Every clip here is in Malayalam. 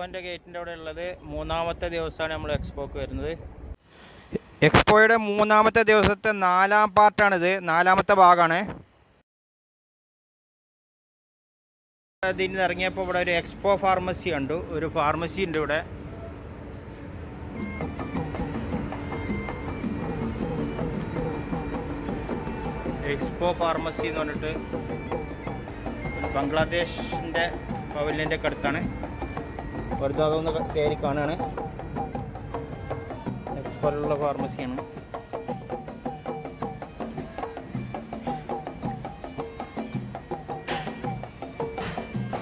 എക്സ്പോൻ്റെ ഗേറ്റിൻ്റെ അവിടെ ഉള്ളത്. മൂന്നാമത്തെ ദിവസമാണ് നമ്മൾ എക്സ്പോക്ക് വരുന്നത്. എക്സ്പോയുടെ മൂന്നാമത്തെ ദിവസത്തെ 4ാം പാർട്ടാണിത്, 4ാമത്തെ ഭാഗമാണ്. ഇതിൽ നിന്ന് ഇറങ്ങിയപ്പോൾ ഇവിടെ ഒരു എക്സ്പോ ഫാർമസി കണ്ടു. ഒരു ഫാർമസി ഉണ്ട് ഇവിടെ. എക്സ്പോ ഫാർമസി എന്ന് പറഞ്ഞിട്ട് ബംഗ്ലാദേശിൻ്റെ പവലിയൻ്റെ ഒക്കെ അടുത്താണ്. വെറുതെ അതൊന്ന് കയറി കാണുകയാണ്. എക്സ്പോയിലുള്ള ഫാർമസിയാണ്.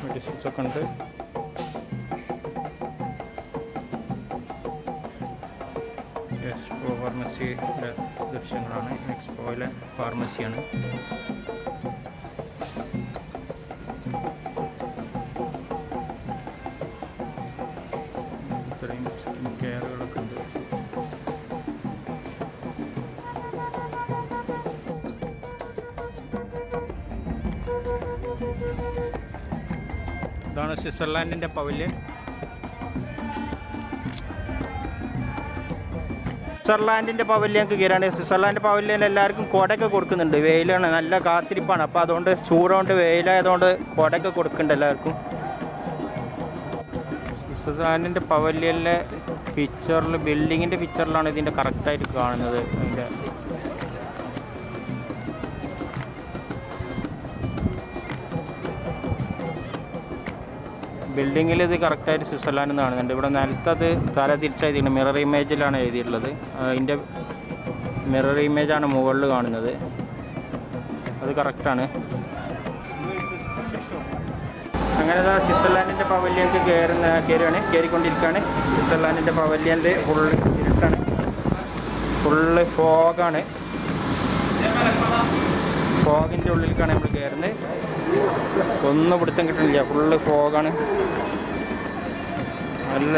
മെഡിസിൻസ് ഒക്കെ ഉണ്ട്. എക്സ്പോ ഫാർമസിയുടെ ദൃശ്യങ്ങളാണ്. എക്സ്പോയിലെ ഫാർമസിയാണ്. ഇത്രയും സ്കിൻ കെയറുകളൊക്കെ ഉണ്ട്. ഇതാണ് സ്വിറ്റ്സർലാൻഡിൻ്റെ പവലിയൻ. സ്വിറ്റ്സർലാൻഡിൻ്റെ പവലിയനൊക്കെ കയറാണ്. സ്വിറ്റ്സർലാൻഡ് പവലിയൻ എല്ലാവർക്കും കുടയൊക്കെ കൊടുക്കുന്നുണ്ട്. വെയിലാണ്, നല്ല കാത്തിരിപ്പാണ്. അപ്പോൾ അതുകൊണ്ട് ചൂടുകൊണ്ട്, വെയിലായതുകൊണ്ട് കുടയൊക്കെ കൊടുക്കുന്നുണ്ട് എല്ലാവർക്കും. സ്വിറ്റ്സർലാൻഡിൻ്റെ പവലിയനിലെ പിക്ചറിൽ, ബിൽഡിങ്ങിൻ്റെ പിക്ചറിലാണ് ഇതിൻ്റെ കറക്റ്റായിട്ട് കാണുന്നത്. അതിൻ്റെ ബിൽഡിങ്ങിൽ ഇത് കറക്റ്റായിട്ട് സ്വിറ്റ്സർലാൻഡ് എന്ന് കാണുന്നുണ്ട്. ഇവിടെ നിലത്തത് തല തിരിച്ചെഴുതിയിട്ടുണ്ട്. മിറർ ഇമേജിലാണ് എഴുതിയിട്ടുള്ളത്. അതിൻ്റെ മിറർ ഇമേജാണ് മുകളിൽ കാണുന്നത്. അത് കറക്റ്റാണ്. അങ്ങനെ സ്വിറ്റ്സർലാൻഡിൻ്റെ പവലിയനിലേക്ക് കയറിക്കൊണ്ടിരിക്കുകയാണ്. സ്വിറ്റ്സർലാൻഡിൻ്റെ പവലിയനിൽ ഫുള്ള് ഇരുട്ടാണ്, ഫുള്ള് ഫോഗാണ്. ഫോഗിൻ്റെ ഉള്ളിലേക്കാണ് നമ്മൾ കയറുന്നത്. ഒന്നും പിടുത്തം കിട്ടുന്നില്ല, ഫുള്ള് ഫോഗാണ്. നല്ല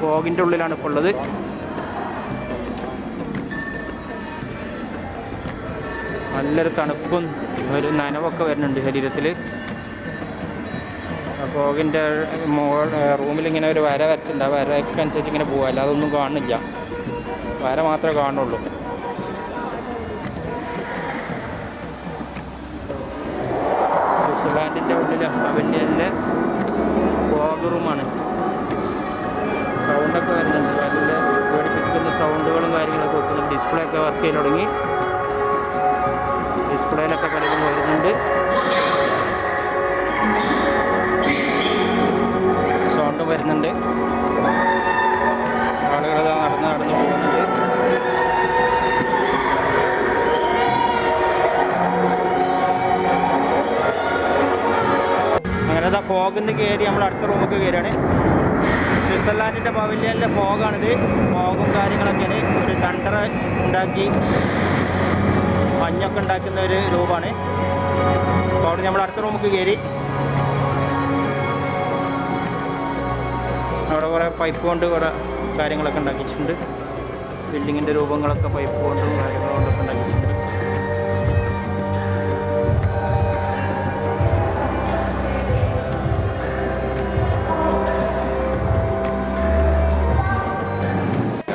ഫോഗിൻ്റെ ഉള്ളിലാണ് ഇപ്പോൾ ഉള്ളത്. നല്ലൊരു തണുപ്പും ഒരു നനവൊക്കെ വരുന്നുണ്ട് ശരീരത്തിൽ. ഫോഗിൻ്റെ റൂമിലിങ്ങനെ ഒരു വര വരച്ചിട്ടുണ്ട്. ആ വരയ്ക്ക് അനുസരിച്ച് ഇങ്ങനെ പോകാം, അല്ലാതെ ഒന്നും കാണുന്നില്ല. വര മാത്രമേ കാണുള്ളൂ. സ്വിറ്റ്സർലാൻഡിൻ്റെ ഉള്ളിൽ പവലിയനിലെ ഫോഗ് റൂമാണ്. സൗണ്ടൊക്കെ വരുന്നുണ്ട്, നല്ല പേടിപ്പിക്കുന്ന സൗണ്ടുകളും കാര്യങ്ങളൊക്കെ വെക്കുന്നുണ്ട്. ഡിസ്പ്ലേ ഒക്കെ വർക്ക് ചെയ്യാൻ തുടങ്ങി. ഡിസ്പ്ലേയിലൊക്കെ പലതും വരുന്നുണ്ട്. സൗണ്ടും വരുന്നുണ്ട്. ആളുകൾ നടന്ന് പോകുന്നുണ്ട്. അങ്ങനെ ഫോഗിൽ നിന്ന് കയറി നമ്മൾ അടുത്ത റൂമൊക്കെ കയറിയാണ്. സ്വിറ്റ്സർലാൻഡിൻ്റെ പവലിയനിലെ ഫോഗാണിത്. ഫോഗും കാര്യങ്ങളൊക്കെയാണ്. ഒരു തണ്ടർ ഉണ്ടാക്കി മഞ്ഞൊക്കെ ഉണ്ടാക്കുന്ന ഒരു രൂപമാണ്. അപ്പോൾ അവിടെ നമ്മൾ അടുത്ത റൂമൊക്കെ കയറി. അവിടെ കുറേ പൈപ്പ് കൊണ്ട് കുറേ കാര്യങ്ങളൊക്കെ ഉണ്ടാക്കിയിട്ടുണ്ട്. ബിൽഡിങ്ങിൻ്റെ രൂപങ്ങളൊക്കെ പൈപ്പ് കൊണ്ടും കാര്യങ്ങൾ കൊണ്ടൊക്കെ ഉണ്ടാക്കിയിട്ടുണ്ട്.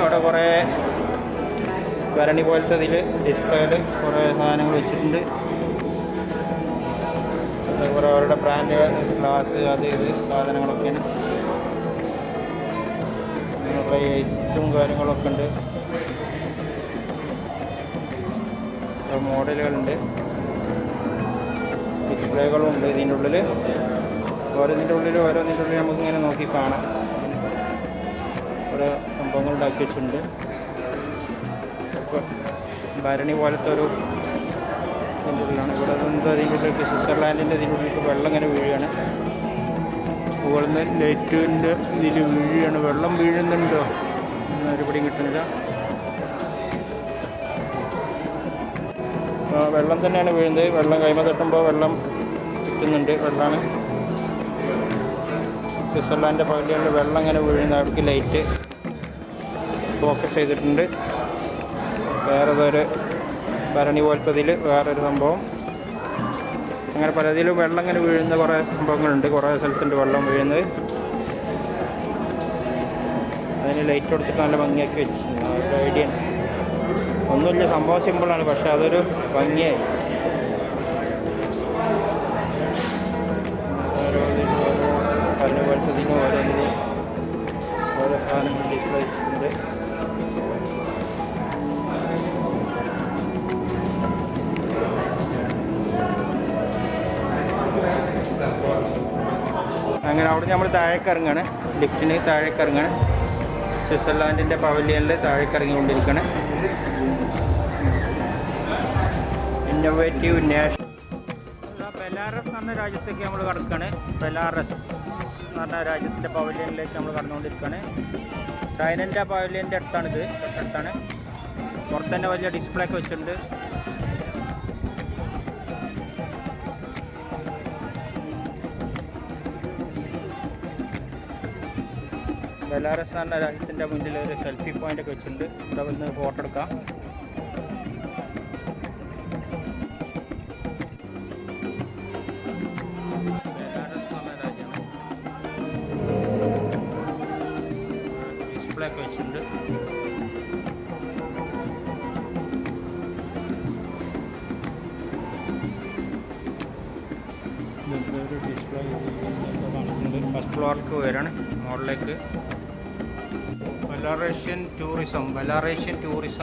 അവിടെ കുറേ ഭരണി പോലത്തെ ഇതിൽ ഡിസ്പ്ലേയിൽ കുറേ സാധനങ്ങൾ വെച്ചിട്ടുണ്ട്. കുറേ അവരുടെ ബ്രാൻഡ് ഗ്ലാസ്, അത് ഇത് സാധനങ്ങളൊക്കെയാണ്. കുറേ എഴുത്തും കാര്യങ്ങളൊക്കെ ഉണ്ട്. മോഡലുകളുണ്ട്, ഡിസ്പ്ലേകളും ഉണ്ട് ഇതിൻ്റെ ഉള്ളിൽ. ഓരോന്നിൻ്റെ ഉള്ളിൽ നമുക്കിങ്ങനെ നോക്കി കാണാം. കുറേ സംഭവങ്ങൾ ഉണ്ടാക്കി വെച്ചിട്ടുണ്ട്. ഭരണി പോലത്തെ ഒരു ഇതിൻ്റെ ഉള്ളിലാണ്. ഇവിടെ എന്തോ അതിൻ്റെ ഉള്ളിലേക്ക് സ്വിറ്റ്സർലാൻഡിൻ്റെ ഇതിൻ്റെ ഉള്ളിലേക്ക് വെള്ളം ഇങ്ങനെ വീഴുകയാണ്. മുകളിൽ നിന്ന് ലൈറ്റിൻ്റെ ഇതിൽ വീഴുകയാണ്. വെള്ളം വീഴുന്നുണ്ടോ എന്നൊരു പിടിയും കിട്ടുന്നില്ല. വെള്ളം തന്നെയാണ് വീഴുന്നത്. വെള്ളം കൈമ തട്ടുമ്പോൾ വെള്ളം കിട്ടുന്നുണ്ട്. വെള്ളമാണ് സ്വിറ്റ്സർലാൻഡിൻ്റെ പകുതികളിൽ വെള്ളം ഇങ്ങനെ വീഴുന്ന അവിടേക്ക് ലൈറ്റ് ഫോക്കസ് ചെയ്തിട്ടുണ്ട്. വേറൊരു ഭരണി പോലത്തതിൽ വേറൊരു സംഭവം. അങ്ങനെ പലതിലും വെള്ളം ഇങ്ങനെ വീഴുന്ന കുറേ സംഭവങ്ങളുണ്ട്. കുറേ സ്ഥലത്തുണ്ട് വെള്ളം വീഴുന്നത്. അതിന് ലൈറ്റ് കൊടുത്തിട്ട് നല്ല ഭംഗിയാക്കി വെച്ചിട്ടുണ്ട്. ഒരു ഐഡിയ ഒന്നുമില്ല, സംഭവം സിമ്പിളാണ്, പക്ഷെ അതൊരു ഭംഗിയായി. ഓരോ കല്ല് പോലത്തതിനും ഓരോന്നിനും ഓരോ സാധനങ്ങൾ ഡിസ്പ്ലേ ചെയ്തിട്ടുണ്ട്. അങ്ങനെ അവിടെ നമ്മൾ താഴേക്ക് ഇറങ്ങുകയാണ്. ലിഫ്റ്റിന് താഴേക്ക് ഇറങ്ങുകയാണ്. സ്വിറ്റ്സർലാൻഡിൻ്റെ പവലിയനിൽ താഴേക്ക് ഇറങ്ങിക്കൊണ്ടിരിക്കുകയാണ്. ഇന്നോവേറ്റീവ് നാഷണൽ ബെലാറസ് എന്ന് പറഞ്ഞ രാജ്യത്തേക്ക് നമ്മൾ കടക്കുകയാണ്. ബെലാറസ് എന്ന് പറഞ്ഞ രാജ്യത്തിൻ്റെ പവലിയനിലേക്ക് നമ്മൾ കടന്നുകൊണ്ടിരിക്കുകയാണ്. ചൈനൻ്റെ പവലിയൻ്റെ അടുത്താണിത്, തൊട്ടടുത്താണ്. പുറത്ത് തന്നെ വലിയ ഡിസ്പ്ലേ ഒക്കെ വെച്ചിട്ടുണ്ട്. ബെലാറസ് എന്ന് പറഞ്ഞ രാജ്യത്തിൻ്റെ മുന്നിൽ ഒരു സെൽഫി പോയിൻ്റ് ഒക്കെ വെച്ചിട്ടുണ്ട്. ഇവിടെ വന്ന് ഫോട്ടോ എടുക്കാം. ബെലാറസ് എന്ന് പറഞ്ഞ രാജ്യമാണ്. ഡിസ്പ്ലേ ഒക്കെ വെച്ചിട്ടുണ്ട്. ഒരു ഡിസ്പ്ലേ കാണിക്കുന്നുണ്ട്. ഫസ്റ്റ് ഫ്ലോറിലേക്ക് വരികയാണ്, മോളിലേക്ക്. ബെലാറേഷ്യൻ ടൂറിസം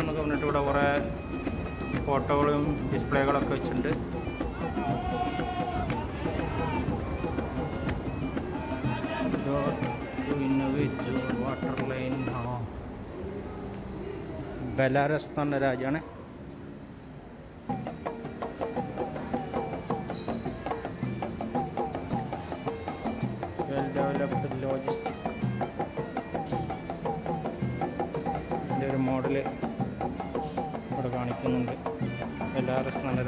എന്നൊക്കെ പറഞ്ഞിട്ട് ഇവിടെ കുറേ ഫോട്ടോകളും ഡിസ്പ്ലേകളൊക്കെ വെച്ചിട്ടുണ്ട്. വാട്ടർ ലൈൻ ബെലാറസ് എന്ന് പറഞ്ഞ രാജ്യമാണ്. വെൽ ഡെവലപ്ഡ് ലോജിസ്റ്റിക് ഒരു മോഡല് ഇവിടെ കാണിക്കുന്നുണ്ട്. ബെലാറസ് എന്ന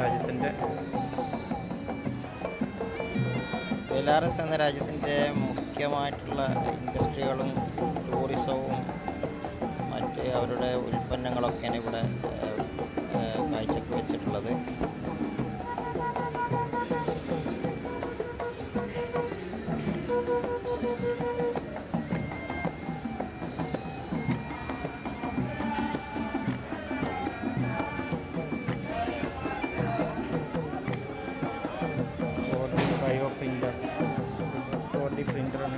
രാജ്യത്തിൻ്റെ മുഖ്യമായിട്ടുള്ള ഇൻഡസ്ട്രികളും ടൂറിസവും മറ്റ് അവരുടെ ഉൽപ്പന്നങ്ങളൊക്കെയാണ് ഇവിടെ കാഴ്ചക്ക് വെച്ചിട്ടുള്ളത്. പ്രിൻ്ററാണ്.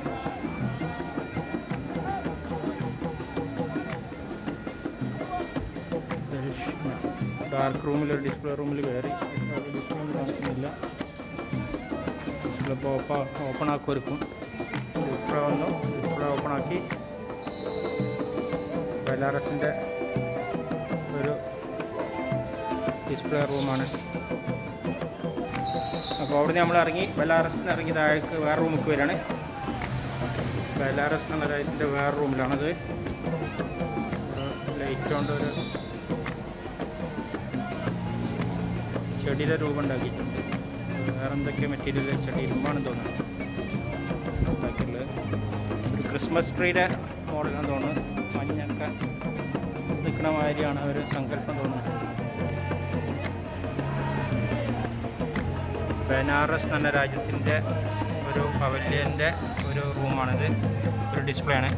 ഡാർക്ക് റൂമിൽ ഒരു ഡിസ്പ്ലേ റൂമിൽ കയറി. ഡിസ്പ്ലേ ഒന്നും കാണിക്കുന്നില്ല. ഡിസ്പ്ലേ ഇപ്പോൾ ഓപ്പൺ ആക്കുമായിരിക്കും. ഡിസ്പ്ലേ വന്നു, ഡിസ്പ്ലേ ഓപ്പൺ ആക്കി. ബെലാറസിൻ്റെ ഒരു ഡിസ്പ്ലേ റൂമാണ്. അപ്പോൾ അവിടെ നമ്മൾ ഇറങ്ങി, ബെലാറസിൽ നിന്ന് ഇറങ്ങി താഴേക്ക് വേറെ റൂമിലേക്ക് വരികയാണ്. ബെലാറസ് എന്നുള്ള രാജ്യത്തിൻ്റെ വേറെ റൂമിലാണത്. ലൈറ്റ് കൊണ്ട് ഒരു ചെടിയുടെ രൂപം ഉണ്ടാക്കിയിട്ടുണ്ട്. വേറെ എന്തൊക്കെയോ മെറ്റീരിയൽ ചെടി ഇരുമ്പാണെന്ന് തോന്നുന്നു ഉണ്ടാക്കിയിട്ടുള്ളത്. ഒരു ക്രിസ്മസ് ട്രീയുടെ മോഡലാണെന്ന് തോന്നുന്നു. മഞ്ഞൊക്കെ നിൽക്കണ മാതിരിയാണ് ഒരു സങ്കല്പം തോന്നുന്നത്. ബനാറസ് എന്ന രാജ്യത്തിൻ്റെ ഒരു പവലിയൻ്റെ ഒരു റൂമാണിത്. ഒരു ഡിസ്പ്ലേ ആണ്.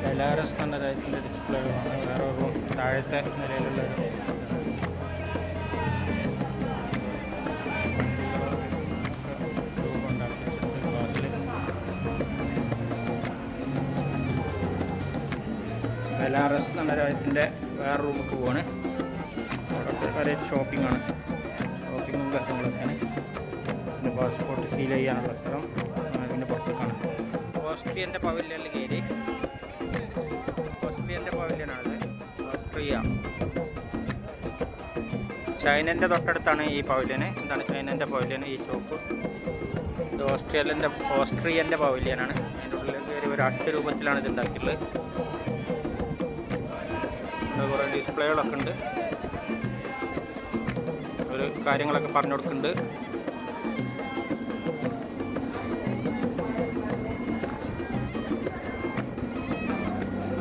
ബെലാറസ് എന്ന രാജ്യത്തിൻ്റെ ഡിസ്പ്ലേകളാണ്. വേറെ റൂം താഴത്തെ നിലയിലുള്ള ബെലാറസ് എന്ന രാജ്യത്തിൻ്റെ വേറെ റൂമിലേക്ക് പോവാണ്. അവിടെ പല ഷോപ്പിംഗാണ്, ഷോപ്പിങ്ങും കാര്യങ്ങളൊക്കെയാണ്. പിന്നെ പാസ്പോർട്ട് സീൽ ചെയ്യാനുള്ള സ്ഥലം അതിൻ്റെ പുറത്തേക്കാണ്. ഓസ്ട്രിയൻ്റെ പവലിയനിൽ കയറി. ഓസ്ട്രിയൻ്റെ പവലിയനാണത്. ഓസ്ട്രിയ ചൈനൻ്റെ തൊട്ടടുത്താണ് ഈ പവലിയന്. എന്താണ് ചൈനൻ്റെ പവലിയൻ ഈ ഷോപ്പ്. ഇത് ഓസ്ട്രിയൻ്റെ പവലിയനാണ്. അതിൻ്റെ ഉള്ളിൽ കയറി ഒരു അട്ട് രൂപത്തിലാണ് ഇത് ഉണ്ടാക്കിയിട്ടുള്ളത്. കുറേ ഡിസ്പ്ലേകളൊക്കെ ഉണ്ട്. ഒരു കാര്യങ്ങളൊക്കെ പറഞ്ഞു കൊടുക്കുന്നുണ്ട്.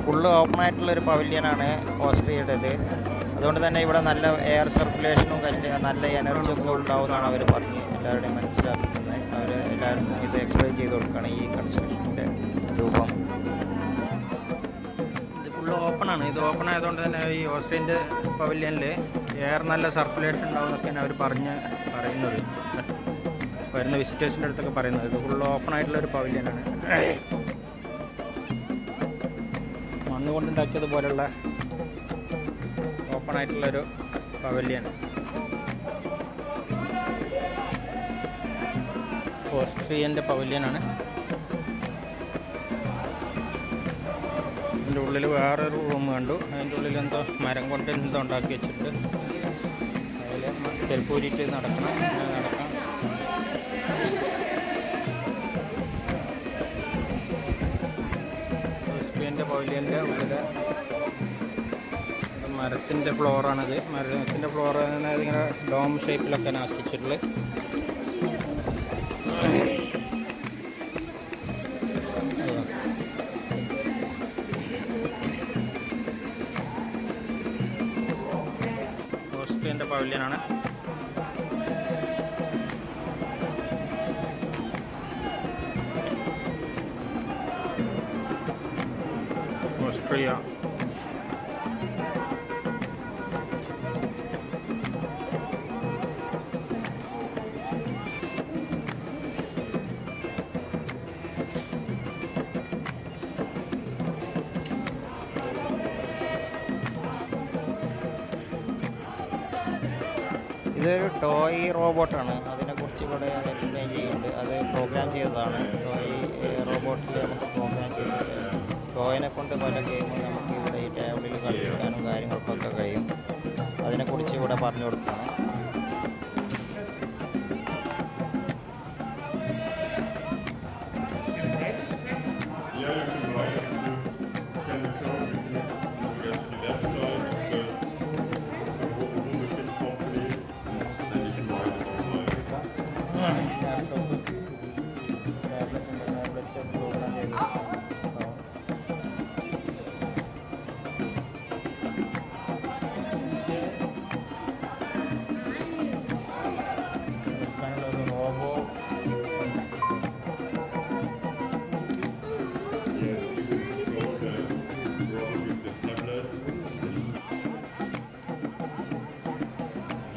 ഫുള്ള് ഓപ്പൺ ആയിട്ടുള്ളൊരു പവലിയനാണ് ഓസ്ട്രിയയുടേത്. അതുകൊണ്ട് തന്നെ ഇവിടെ നല്ല എയർ സർക്കുലേഷനും നല്ല എനർജി ഒക്കെ ഉണ്ടാവുമെന്നാണ് അവർ പറഞ്ഞ് എല്ലാവരുടെയും മനസ്സിലാക്കുന്നത്. അവർ എല്ലാവർക്കും ഇത് എക്സ്പ്ലെയിൻ ചെയ്ത് കൊടുക്കുകയാണ് ഈ കൺസ്ട്രക്ഷൻ്റെ രൂപം. ഇത് ഫുള്ള് ഓപ്പണാണ്. ഇത് ഓപ്പൺ ആയതുകൊണ്ട് തന്നെ ഈ ഓസ്ട്രിയൻ്റെ പവലിയനിൽ എയർ നല്ല സർക്കുലേഷൻ ഉണ്ടാവും എന്നൊക്കെയാണ് അവർ പറയുന്നത്. വരുന്ന വിസിറ്റേഴ്സിൻ്റെ അടുത്തൊക്കെ പറയുന്നത് ഇത് ഫുള്ള് ഓപ്പൺ ആയിട്ടുള്ളൊരു പവലിയനാണ്. മണ്ണ് കൊണ്ടുണ്ടാക്കിയതുപോലുള്ള ഓപ്പൺ ആയിട്ടുള്ളൊരു പവലിയൻ. ഓസ്ട്രിയൻ്റെ പവലിയനാണ്. അതിൻ്റെ ഉള്ളിൽ വേറൊരു റൂം കണ്ടു. അതിൻ്റെ ഉള്ളിൽ എന്തോ മരം കൊണ്ട് എന്തോ ഉണ്ടാക്കി വെച്ചിട്ട് അതിൽ ചെരുപ്പൂരിയിട്ട് നടക്കാം. ഓസ്ട്രിയൻ്റെ പവലിയൻ്റെ ഉള്ളിൽ മരത്തിൻ്റെ ഫ്ലോറാണിത്. മരത്തിൻ്റെ ഫ്ലോർ ഇങ്ങനെ ഡോം ഷേപ്പിലൊക്കെ ആക്കിച്ചിട്ടുള്ളത്. ഓസ്ട്രിയൻ്റെ പവലിയനാണ്. ഓസ്ട്രിയ ഇതൊരു ടോയ് റോബോട്ടാണ്. അതിനെക്കുറിച്ച് ഇവിടെ എക്സ്പ്ലെയിൻ ചെയ്യുന്നുണ്ട്. അത് പ്രോഗ്രാം ചെയ്തതാണ്. ടോയ് റോബോട്ടിൽ നമുക്ക് പ്രോഗ്രാം ചെയ്ത് ടോയിനെ കൊണ്ട് പല ഗെയിമും നമുക്ക് ഇവിടെ ഈ ടേബിളിൽ കളിക്കാനും കാര്യങ്ങൾക്കൊക്കെ കഴിയും. അതിനെക്കുറിച്ച് ഇവിടെ പറഞ്ഞു കൊടുക്കുകയാണ്.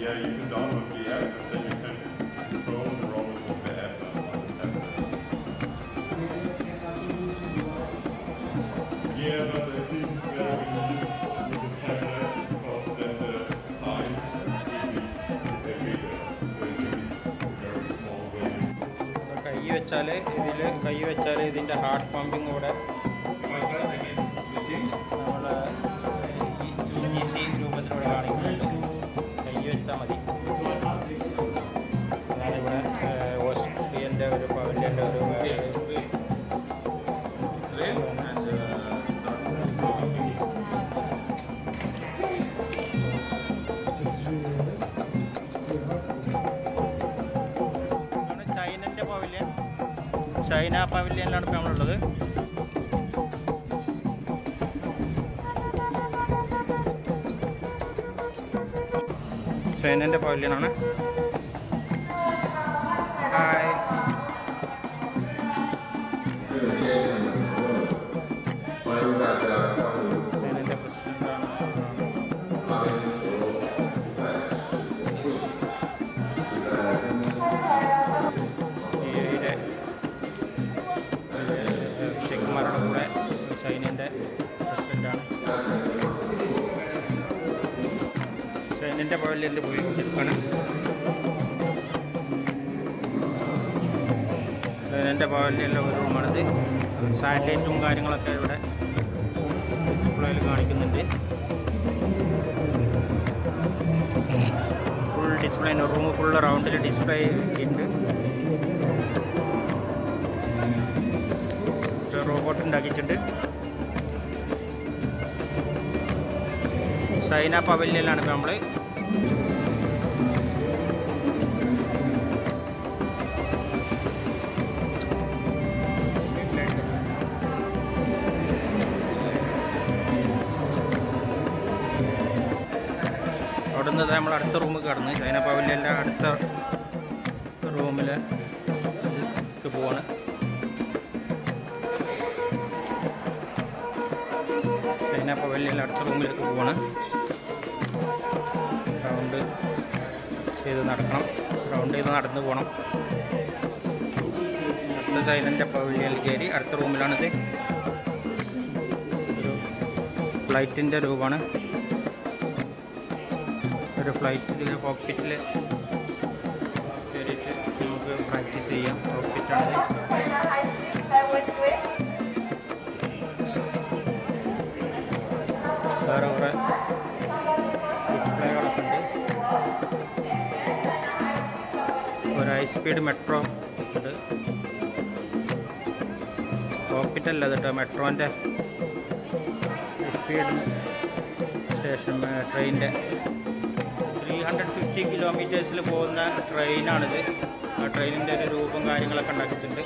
Yeah, you can download the app and then you can control the robot with the app on the tablet. Yeah, but I think it's better when you use it with the tablet because then the size will be bigger. So it is very small when കൈ വെച്ചാൽ ഇതിൻ്റെ ഹാർട്ട് പമ്പിങ് കൂടെ നമ്മൾ ഈസി രൂപത്തിലൂടെ കാണിക്കുന്നുണ്ട്. കൈ വെച്ചാൽ മതി. ഞാനിവിടെ ഓസ്ട്രിയൻ്റെ ഒരു പവലിയൻ്റെ ഒരു ചൈനൻ്റെ പവലിയൻ. ചൈന പവലിയനിലാണ് ഇപ്പോൾ നമ്മളുള്ളത്. ചൈനൻ്റെ പവലിയനാണ്. ഹായ്. ചൈനൻ്റെ പ്രസിഡൻ്റാണ്. ഷെയ്ഖുമാരുടെ കൂടെ ചൈനൻ്റെ പ്രസിഡൻ്റാണ്. ചൈനൻ്റെ പവലിയൻ്റെ പോയി എടുക്കാണ്. ചൈനൻ്റെ പവലിയൻ്റെ ഒരു റൂമാണിത്. സാറ്റലൈറ്റും കാര്യങ്ങളൊക്കെ ഇവിടെ ഡിസ്പ്ലേയിൽ കാണിക്കുന്നുണ്ട്. ഫുൾ ഡിസ്പ്ലേ റൂം ഫുൾ റൗണ്ടിൽ ഡിസ്പ്ലേ ഉണ്ട്. റോബോട്ട് ഉണ്ടാക്കിയിട്ടുണ്ട്. ചൈന പവലിയനിലാണ് ഇപ്പോൾ നമ്മൾ. ഇപ്പോൾ നമ്മൾ അടുത്ത റൂമിൽ കിടന്ന് ചൈന പവലിയൻ്റെ അടുത്ത റൂമിൽ പോവാണ്. ചൈന പവലിയൻ്റെ അടുത്ത റൂമിലേക്ക് പോവാണ്. റൗണ്ട് ചെയ്ത് നടക്കണം, റൗണ്ട് ചെയ്ത് നടന്ന് പോകണം. അടുത്ത ചൈനൻ്റെ പവലിയനിൽ കയറി അടുത്ത റൂമിലാണിത്. ഒരു ഫ്ലൈറ്റിൻ്റെ രൂപമാണ്. ഒരു ഫ്ലൈറ്റിൽ കോക്പിറ്റിൽ കയറിയിട്ട് നമുക്ക് പ്രാക്ടീസ് ചെയ്യാം. കോക്പിറ്റാണിത്. വേറെ കുറേ ഡിസ്പ്ലേകളൊക്കെ ഉണ്ട്. ഒരു ഹൈ സ്പീഡ് മെട്രോ ഉണ്ട്. കോക്പിറ്റല്ല കേട്ടോ, മെട്രോൻ്റെ ഹൈ സ്പീഡ് സ്റ്റേഷൻ ട്രെയിനിൻ്റെ 350 കിലോമീറ്റേഴ്സിൽ പോകുന്ന ട്രെയിനാണിത്. ആ ട്രെയിനിൻ്റെ ഒരു രൂപം കാര്യങ്ങളൊക്കെ ഉണ്ടാക്കിയിട്ടുണ്ട്.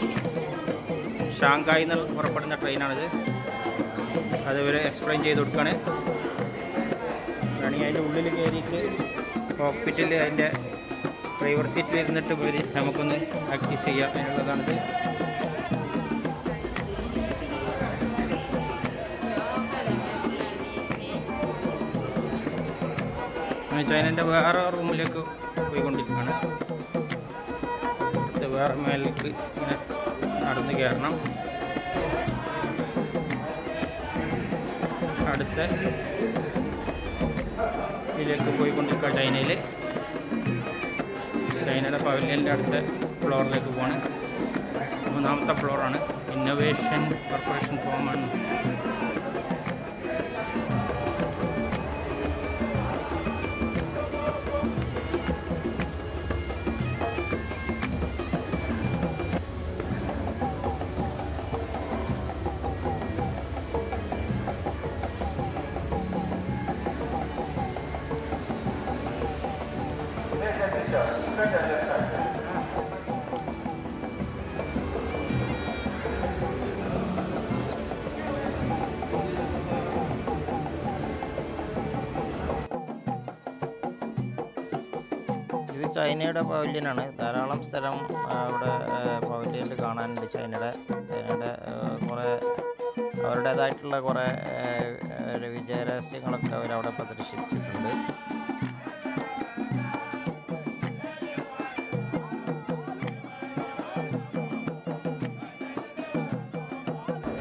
ഷാങ്കായിൽ നിന്ന് പുറപ്പെടുന്ന ട്രെയിനാണിത്. അത് ഇവർ എക്സ്പ്ലെയിൻ ചെയ്ത് കൊടുക്കുകയാണ്. വേണമെങ്കിൽ അതിൻ്റെ ഉള്ളിൽ കയറിയിട്ട് കോക്പിറ്റിൽ അതിൻ്റെ ഡ്രൈവർ സീറ്റിൽ ഇരുന്നിട്ട് പോയി നമുക്കൊന്ന് പ്രാക്ടീസ് ചെയ്യാം എന്നുള്ളതാണിത്. ചൈനൻ്റെ വേറെ റൂമിലേക്ക് പോയിക്കൊണ്ടിരിക്കുകയാണ്. വേറെ മേലേക്ക് ഇങ്ങനെ നടന്ന് കയറണം. അടുത്ത ഇതിലേക്ക് പോയിക്കൊണ്ടിരിക്കുക ചൈനയിൽ. ചൈനയുടെ പവലിയൻ്റെ അടുത്ത ഫ്ലോറിലേക്ക് പോവാണ്. 3ാമത്തെ ഫ്ലോറാണ്. ഇന്നൊവേഷൻ കോർപ്പറേഷൻ ഫോമാണ്. ഇത് ചൈനയുടെ പവലിയനാണ്. ധാരാളം സ്ഥലം അവിടെ പവലിയനിൽ കാണാനുണ്ട്. ചൈനയുടെ കുറേ അവരുടേതായിട്ടുള്ള കുറേ വിജയരഹസ്യങ്ങളൊക്കെ അവരവിടെ പ്രദർശിപ്പിച്ചിട്ടുണ്ട്.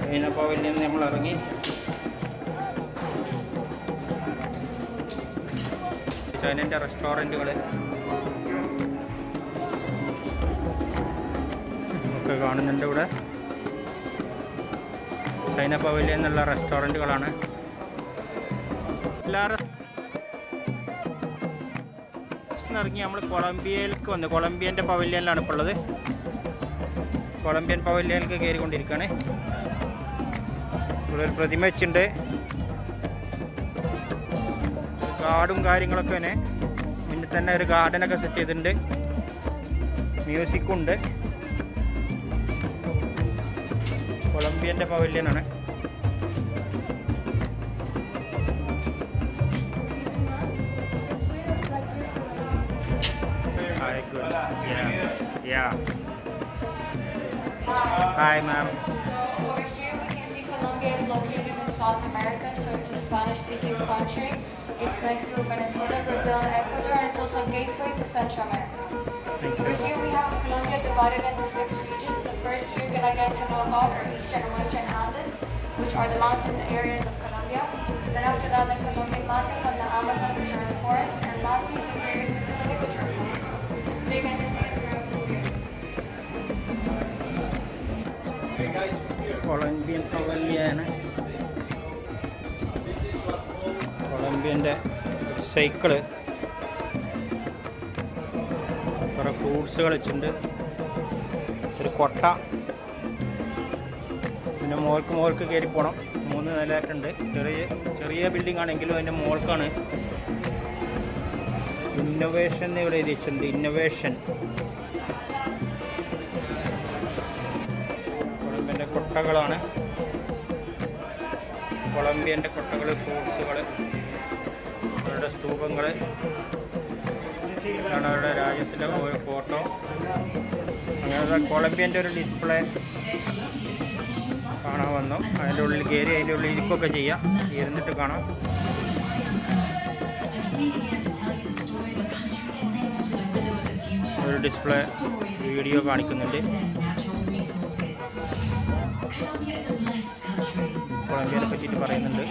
ചൈന പവലിയൻ നമ്മൾ ഇറങ്ങി. ചൈനൻ്റെ റെസ്റ്റോറൻറ്റുകൾ ഒക്കെ കാണുന്നുണ്ട് ഇവിടെ. ചൈന പവലിയൻ എന്നുള്ള റെസ്റ്റോറൻറ്റുകളാണ്. ഇറങ്ങി നമ്മൾ കൊളംബിയയിലേക്ക് വന്നു. കൊളംബിയൻ്റെ പവലിയനിലാണ് ഇപ്പോൾ ഉള്ളത്. കൊളംബിയൻ പവലിയനിലേക്ക് കയറിക്കൊണ്ടിരിക്കുകയാണ്. ഇവിടെ ഒരു പ്രതിമ വെച്ചിട്ടുണ്ട്. ഗാർഡും കാര്യങ്ങളൊക്കെ തന്നെ. പിന്നെ തന്നെ ഒരു ഗാർഡനൊക്കെ സെറ്റ് ചെയ്തിട്ടുണ്ട്. മ്യൂസിക്കും ഉണ്ട്. കൊളംബിയൻ്റെ പവലിയനാണ്. Hi, ma'am. So over here we can see Colombia is located in South America, so it's a Spanish-speaking country. It's next to Venezuela, Brazil, and Ecuador, and it's also a gateway to Central America. Over here we have Colombia divided into 6 regions. The first you're gonna get to know about are Eastern and Western Andes, which are the mountain areas of Colombia. Then after that, the Colombian Massive and the Amazon, which are the forests, and lastly the Greater Pacific, which are coastal. So you can just get through this here. Colombian പവലിയനാണ്. കൊളംബിയൻ്റെ സൈക്കിള്, കുറേ ഫ്രൂട്ട്സുകൾ വെച്ചിട്ടുണ്ട്. ഒരു കൊട്ട. പിന്നെ മോൾക്ക് കയറി പോകണം. 3 നിലയായിട്ടുണ്ട്. ചെറിയ ബിൽഡിംഗ് ആണെങ്കിലും അതിൻ്റെ മോൾക്കാണ്. ഇന്നൊവേഷൻ ഇവിടെ എഴുതി വെച്ചിട്ടുണ്ട്. ഇന്നൊവേഷൻ. കൊളംബിയൻ്റെ കൊട്ടകളാണ്. കൊളംബിയൻ്റെ കൊട്ടകൾ, ഫ്രൂട്ട്സുകൾ, അവരുടെ സ്തൂപങ്ങൾ, ഇതാണ് അവരുടെ രാജ്യത്തിൻ്റെ ഒരു ഫോട്ടോ. അങ്ങനത്തെ കൊളംബിയൻ്റെ ഒരു ഡിസ്പ്ലേ കാണാൻ വന്നു. അതിൻ്റെ ഉള്ളിൽ കയറി അതിൻ്റെ ഉള്ളിൽ ഇരിക്കുകയൊക്കെ ചെയ്യാം, ഇരുന്നിട്ട് കാണാം. ഒരു ഡിസ്പ്ലേ വീഡിയോ കാണിക്കുന്നുണ്ട്. കൊളംബിയയെ പറ്റിയിട്ട് പറയുന്നുണ്ട്.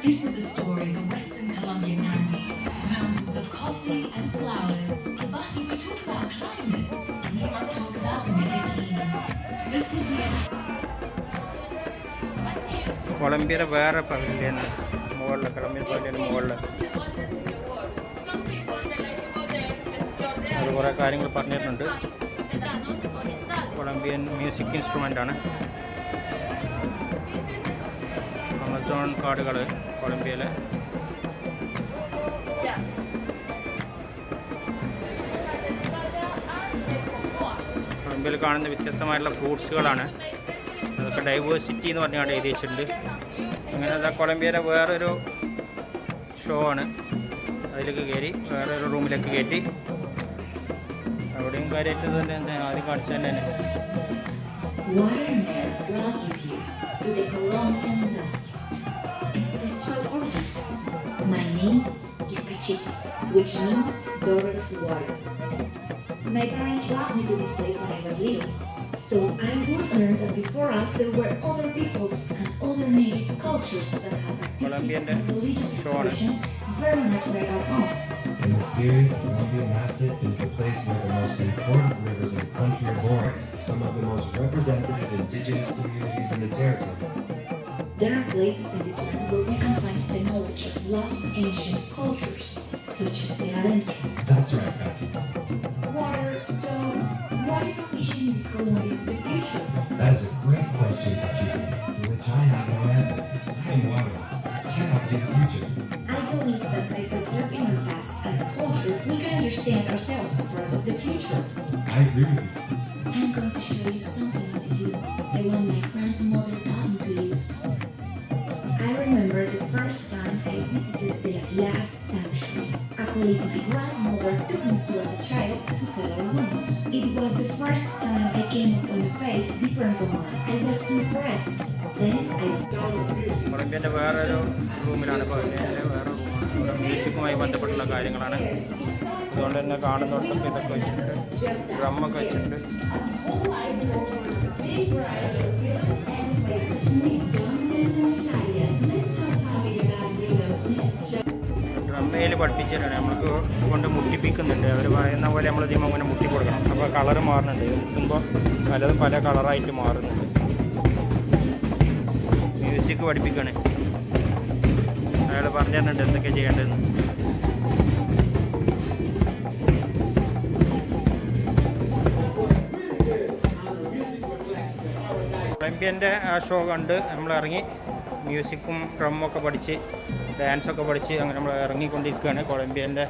This is the story of the Western Colombian Andes, mountains of coffee and flowers. But if we talk about climates, we must talk about Medellin, the city of... കൊളംബിയയുടെ വേറെ പവലിയൻ മുകളിൽ, കൊളംബിയൻ പവലിയൻ മുകളിൽ അത് കുറേ കാര്യങ്ങൾ പറഞ്ഞിട്ടുണ്ട്. Colombian music ഇൻസ്ട്രുമെൻ്റാണ്. ആമസോൺ കാടുകൾ കൊളംബിയയിലെ. കൊളംബിയയിൽ കാണുന്ന വ്യത്യസ്തമായിട്ടുള്ള ഫ്രൂട്ട്സുകളാണ്. അതൊക്കെ ഡൈവേഴ്സിറ്റി എന്ന് പറഞ്ഞാണ് എഴുതി വെച്ചിട്ടുണ്ട്. അങ്ങനെ അതാ കൊളംബിയയിലെ വേറൊരു ഷോ ആണ്. അതിലേക്ക് കയറി വേറൊരു റൂമിലേക്ക് കയറ്റി. അവിടെയും കാര്യമായിട്ട് തന്നെ എന്താ ആദ്യം കാണിച്ചു തന്നെ. Water and air brought you here to the Colombian landscape. Ancestral origins. My name is Cachipa, which means daughter of water. My parents brought me to this place when I was little, so I would learn that before us there were other peoples and other native cultures that had artistic and religious expressions very much like our own. The mysterious Colombian Massif is the place where the most important rivers in the country are born, some of the most representative indigenous communities in the territory. There are places in this land where we can find the knowledge of lost ancient cultures, such as the Adenque. That's right, Pachi. Water, so what is our mission in this Colombia for the future? That is a great question, Pachi, to which I have no answer. I am water. I cannot see the future. I believe that by preserving our past and our culture, we can understand ourselves as part of the future. I agree with you. I'm going to show you something that is you, the one my grandmother taught me to use. I remember the first time I visited the Las Llagas Sanctuary, a place my grandmother took me to as a child to sell our wounds. It was the first time I came upon a faith different from mine. I was impressed. Then I... കൊളംബിയൻ്റെ വേറൊരു റൂമിലാണ്. കൊളംബിയൻ്റെ വേറെ റൂമാണ്. ഇവിടെ മ്യൂസിക്കുമായി ബന്ധപ്പെട്ടുള്ള കാര്യങ്ങളാണ്. അതുകൊണ്ട് തന്നെ കാണുന്നിടത്തൊക്കെ ഇതൊക്കെ വെച്ചിട്ടുണ്ട്, ഡ്രമ്മൊക്കെ വെച്ചിട്ടുണ്ട്. ഡ്രമ്മയിൽ പഠിപ്പിച്ചു തരാണ്. നമ്മൾക്ക് കൊണ്ട് മുട്ടിപ്പിക്കുന്നുണ്ട്. അവർ പറയുന്ന പോലെ നമ്മൾ ഇതിമ്പോൾ അങ്ങനെ മുട്ടി കൊടുക്കണം. അപ്പോൾ കളറ് മാറുന്നുണ്ട്. മുട്ടുമ്പോൾ പലതും പല കളറായിട്ട് മാറുന്നുണ്ട്. മ്യൂസിക് പഠിപ്പിക്കണേ. അയാൾ പറഞ്ഞു തരുന്നുണ്ട് എന്തൊക്കെ ചെയ്യേണ്ടതെന്ന്. കൊളംബിയൻ്റെ ആ ഷോ കണ്ട് നമ്മൾ ഇറങ്ങി. മ്യൂസിക്കും ഡ്രമ്മൊക്കെ പഠിച്ച് ഡാൻസൊക്കെ പഠിച്ച് അങ്ങനെ നമ്മൾ ഇറങ്ങിക്കൊണ്ടിരിക്കുകയാണ്. കൊളംബിയൻ്റെ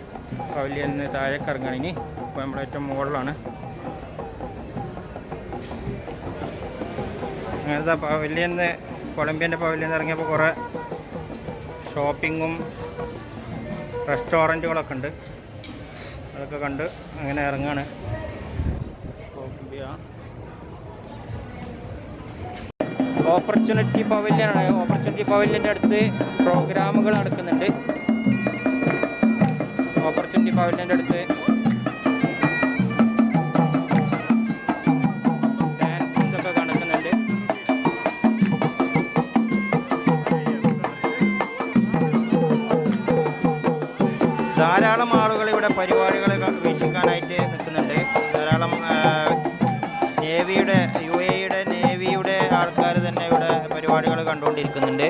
പവലിയൻ താഴേക്ക് ഇറങ്ങുകയാണ് ഇനി. ഇപ്പോൾ നമ്മൾ ഏറ്റവും മുകളിലാണ്. അങ്ങനത്തെ പവലിയന്ന് കൊളംബിയൻ്റെ പവലിയൻ ഇറങ്ങിയപ്പോൾ കുറേ ഷോപ്പിങ്ങും റെസ്റ്റോറൻറ്റുകളൊക്കെ ഉണ്ട്. അതൊക്കെ കണ്ട് അങ്ങനെ ഇറങ്ങുകയാണ്. കൊളംബിയ ഓപ്പർച്യൂണിറ്റി പവലിയനാണ്. ഓപ്പർച്യൂണിറ്റി പവലിയൻ്റെ അടുത്ത് പ്രോഗ്രാമുകൾ നടക്കുന്നുണ്ട്. ഓപ്പർച്യൂണിറ്റി പവലിയൻ്റെ അടുത്ത് ഡാൻസും ഇതൊക്കെ നടക്കുന്നുണ്ട്. ധാരാളം ആളുകൾ ഇവിടെ പരിപാടികൾ വീക്ഷിക്കാനായിട്ട് നിൽക്കുന്നുണ്ട്. ധാരാളം നേവിയുടെ UAEയുടെ നേവിയുടെ ആൾക്കാർ തന്നെ ഇവിടെ പരിപാടികൾ കണ്ടുകൊണ്ടിരിക്കുന്നുണ്ട്.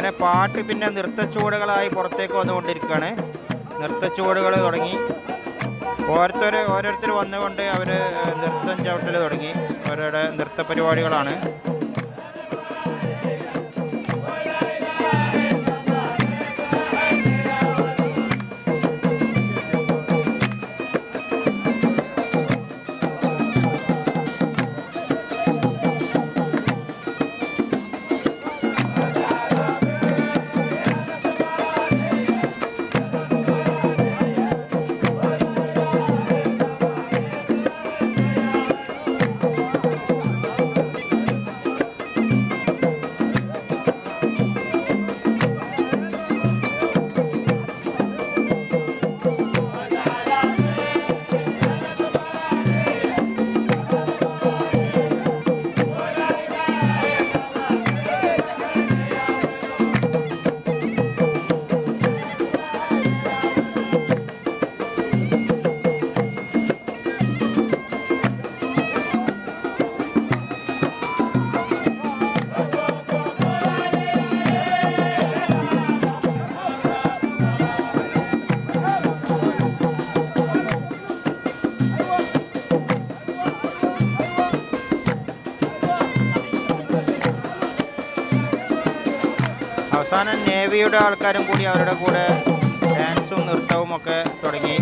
അങ്ങനെ പാട്ട് പിന്നെ നൃത്തച്ചുവടുകളായി പുറത്തേക്ക് വന്നുകൊണ്ടിരിക്കുകയാണ്. നൃത്തച്ചുവടുകൾ തുടങ്ങി. ഓരോരുത്തർ വന്നുകൊണ്ട് അവർ നൃത്തം ചവിട്ടൽ തുടങ്ങി. അവരുടെ നൃത്ത പരിപാടികളാണ്. അവസാനം നേവിയുടെ ആൾക്കാരും കൂടി അവരുടെ കൂടെ ഡാൻസും നൃത്തവും ഒക്കെ തുടങ്ങി.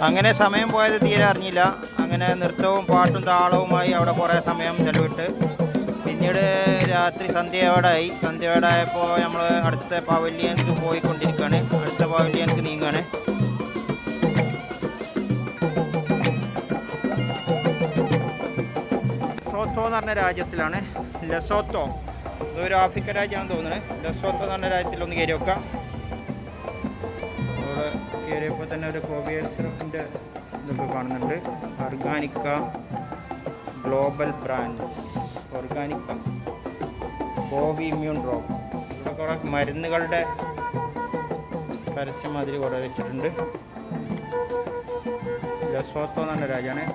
അങ്ങനെ സമയം പോയത് തീരെ അറിഞ്ഞില്ല. അങ്ങനെ നൃത്തവും പാട്ടും താളവുമായി അവിടെ കുറേ സമയം ചെലവിട്ട് പിന്നീട് രാത്രി സന്ധ്യയോടായപ്പോൾ നമ്മൾ അടുത്ത പവലിയൻക്ക് പോയിക്കൊണ്ടിരിക്കുകയാണ്. അടുത്ത പവലിയൻക്ക് നീങ്ങുകയാണ്. ലെസോത്തോ എന്ന് പറഞ്ഞ രാജ്യത്തിലാണ്. ലെസോത്തോ ഇതൊരു ആഫ്രിക്കൻ രാജ്യമാണെന്ന് തോന്നുന്നത്. ലെസോത്തോ എന്ന് പറഞ്ഞ രാജ്യത്തിലൊന്ന് കയറി വെക്കാം. അവിടെ കയറിയപ്പോൾ തന്നെ ഒരു പ്രോബിയോട്ടിക്കിൻ്റെ ഇതൊക്കെ കാണുന്നുണ്ട്. ഓർഗാനിക്ക ഗ്ലോബൽ ബ്രാൻഡ്, ഓർഗാനിക്ക കോവി ഇമ്മ്യൂൺ ഡ്രോപ്പ്. ഇവിടെ കുറേ മരുന്നുകളുടെ പരസ്യം മാതിരി കുറേ വെച്ചിട്ടുണ്ട്. ലെസോത്തോ എന്ന് പറഞ്ഞ രാജ്യമാണ്.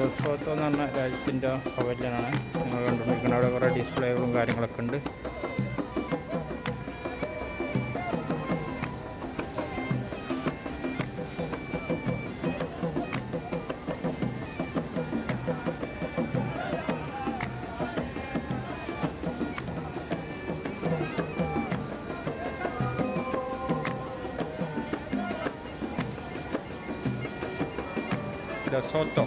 ലെസോത്തോ എന്ന് പറഞ്ഞ രാജ്യത്തിൻ്റെ പവലിയനാണ് നിങ്ങൾ കണ്ടുകൊണ്ടിരിക്കുന്നത്. അവിടെ കുറേ ഡിസ്പ്ലേകളും കാര്യങ്ങളൊക്കെ ഉണ്ട്. ലെസോത്തോ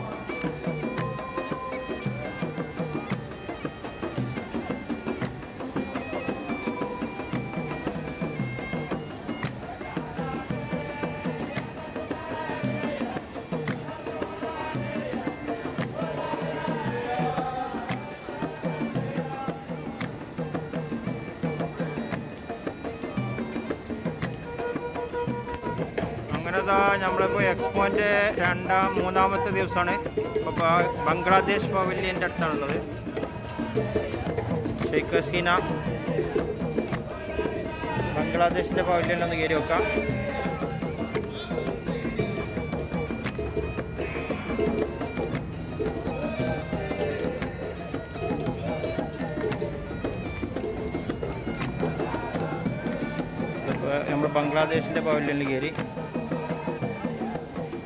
നമ്മളിപ്പോൾ എക്സ്പോൻ്റെ മൂന്നാമത്തെ ദിവസമാണ്. ഇപ്പോൾ ബംഗ്ലാദേശ് പവലിയൻ്റെ അടുത്താണുള്ളത്. ഷെയ്ഖ് ഹസീന ബംഗ്ലാദേശിൻ്റെ പവലിയനിലൊന്ന് കയറി വെക്കാം. നമ്മൾ ബംഗ്ലാദേശിൻ്റെ പവലിയനിൽ കയറി.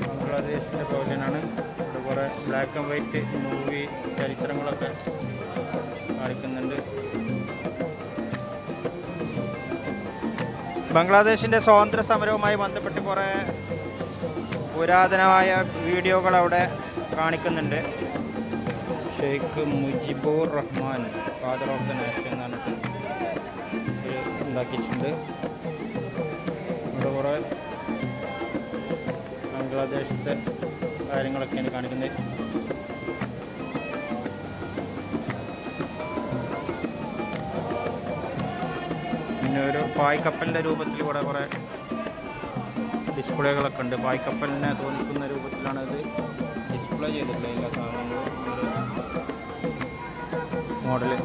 ബംഗ്ലാദേശിൻ്റെ പവലിയനാണ്. ഇവിടെ കുറേ ബ്ലാക്ക് ആൻഡ് വൈറ്റ് മൂവി ചരിത്രങ്ങളൊക്കെ കാണിക്കുന്നുണ്ട്. ബംഗ്ലാദേശിൻ്റെ സ്വാതന്ത്ര്യ സമരവുമായി ബന്ധപ്പെട്ട് കുറേ പുരാതനമായ വീഡിയോകൾ അവിടെ കാണിക്കുന്നുണ്ട്. Sheikh Mujibur Rahman father of the nation എന്ന് പറഞ്ഞിട്ട് ഉണ്ടാക്കിയിട്ടുണ്ട്. ഇവിടെ കുറേ ബംഗ്ലാദേശത്തെ കാര്യങ്ങളൊക്കെയാണ് കാണിക്കുന്നത്. പിന്നെ ഒരു പായ്ക്കപ്പലിൻ്റെ രൂപത്തിൽ ഇവിടെ കുറേ ഡിസ്പ്ലേകളൊക്കെ ഉണ്ട്. പായ്ക്കപ്പലിനെ തോന്നിക്കുന്ന രൂപത്തിലാണ് ഇത് ഡിസ്പ്ലേ ചെയ്തിട്ടുള്ളത്. എല്ലാ സാധനങ്ങളും മോഡല്.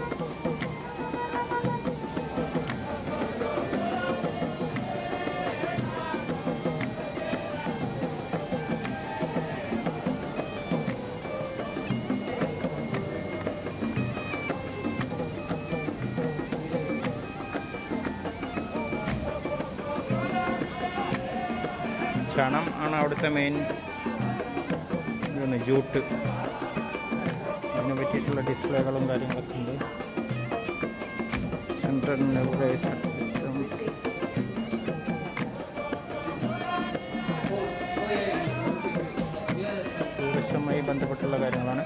ചണം ആണ് അവിടുത്തെ മെയിൻ ജൂട്ട്. അതിനെ പറ്റിയിട്ടുള്ള ഡിസ്പ്ലേകളും കാര്യങ്ങളൊക്കെ ഉണ്ട്. സെൻട്രൽ നെർവേഷൻ സിസ്റ്റം, ടൂറിസവുമായി ബന്ധപ്പെട്ടുള്ള കാര്യങ്ങളാണ്.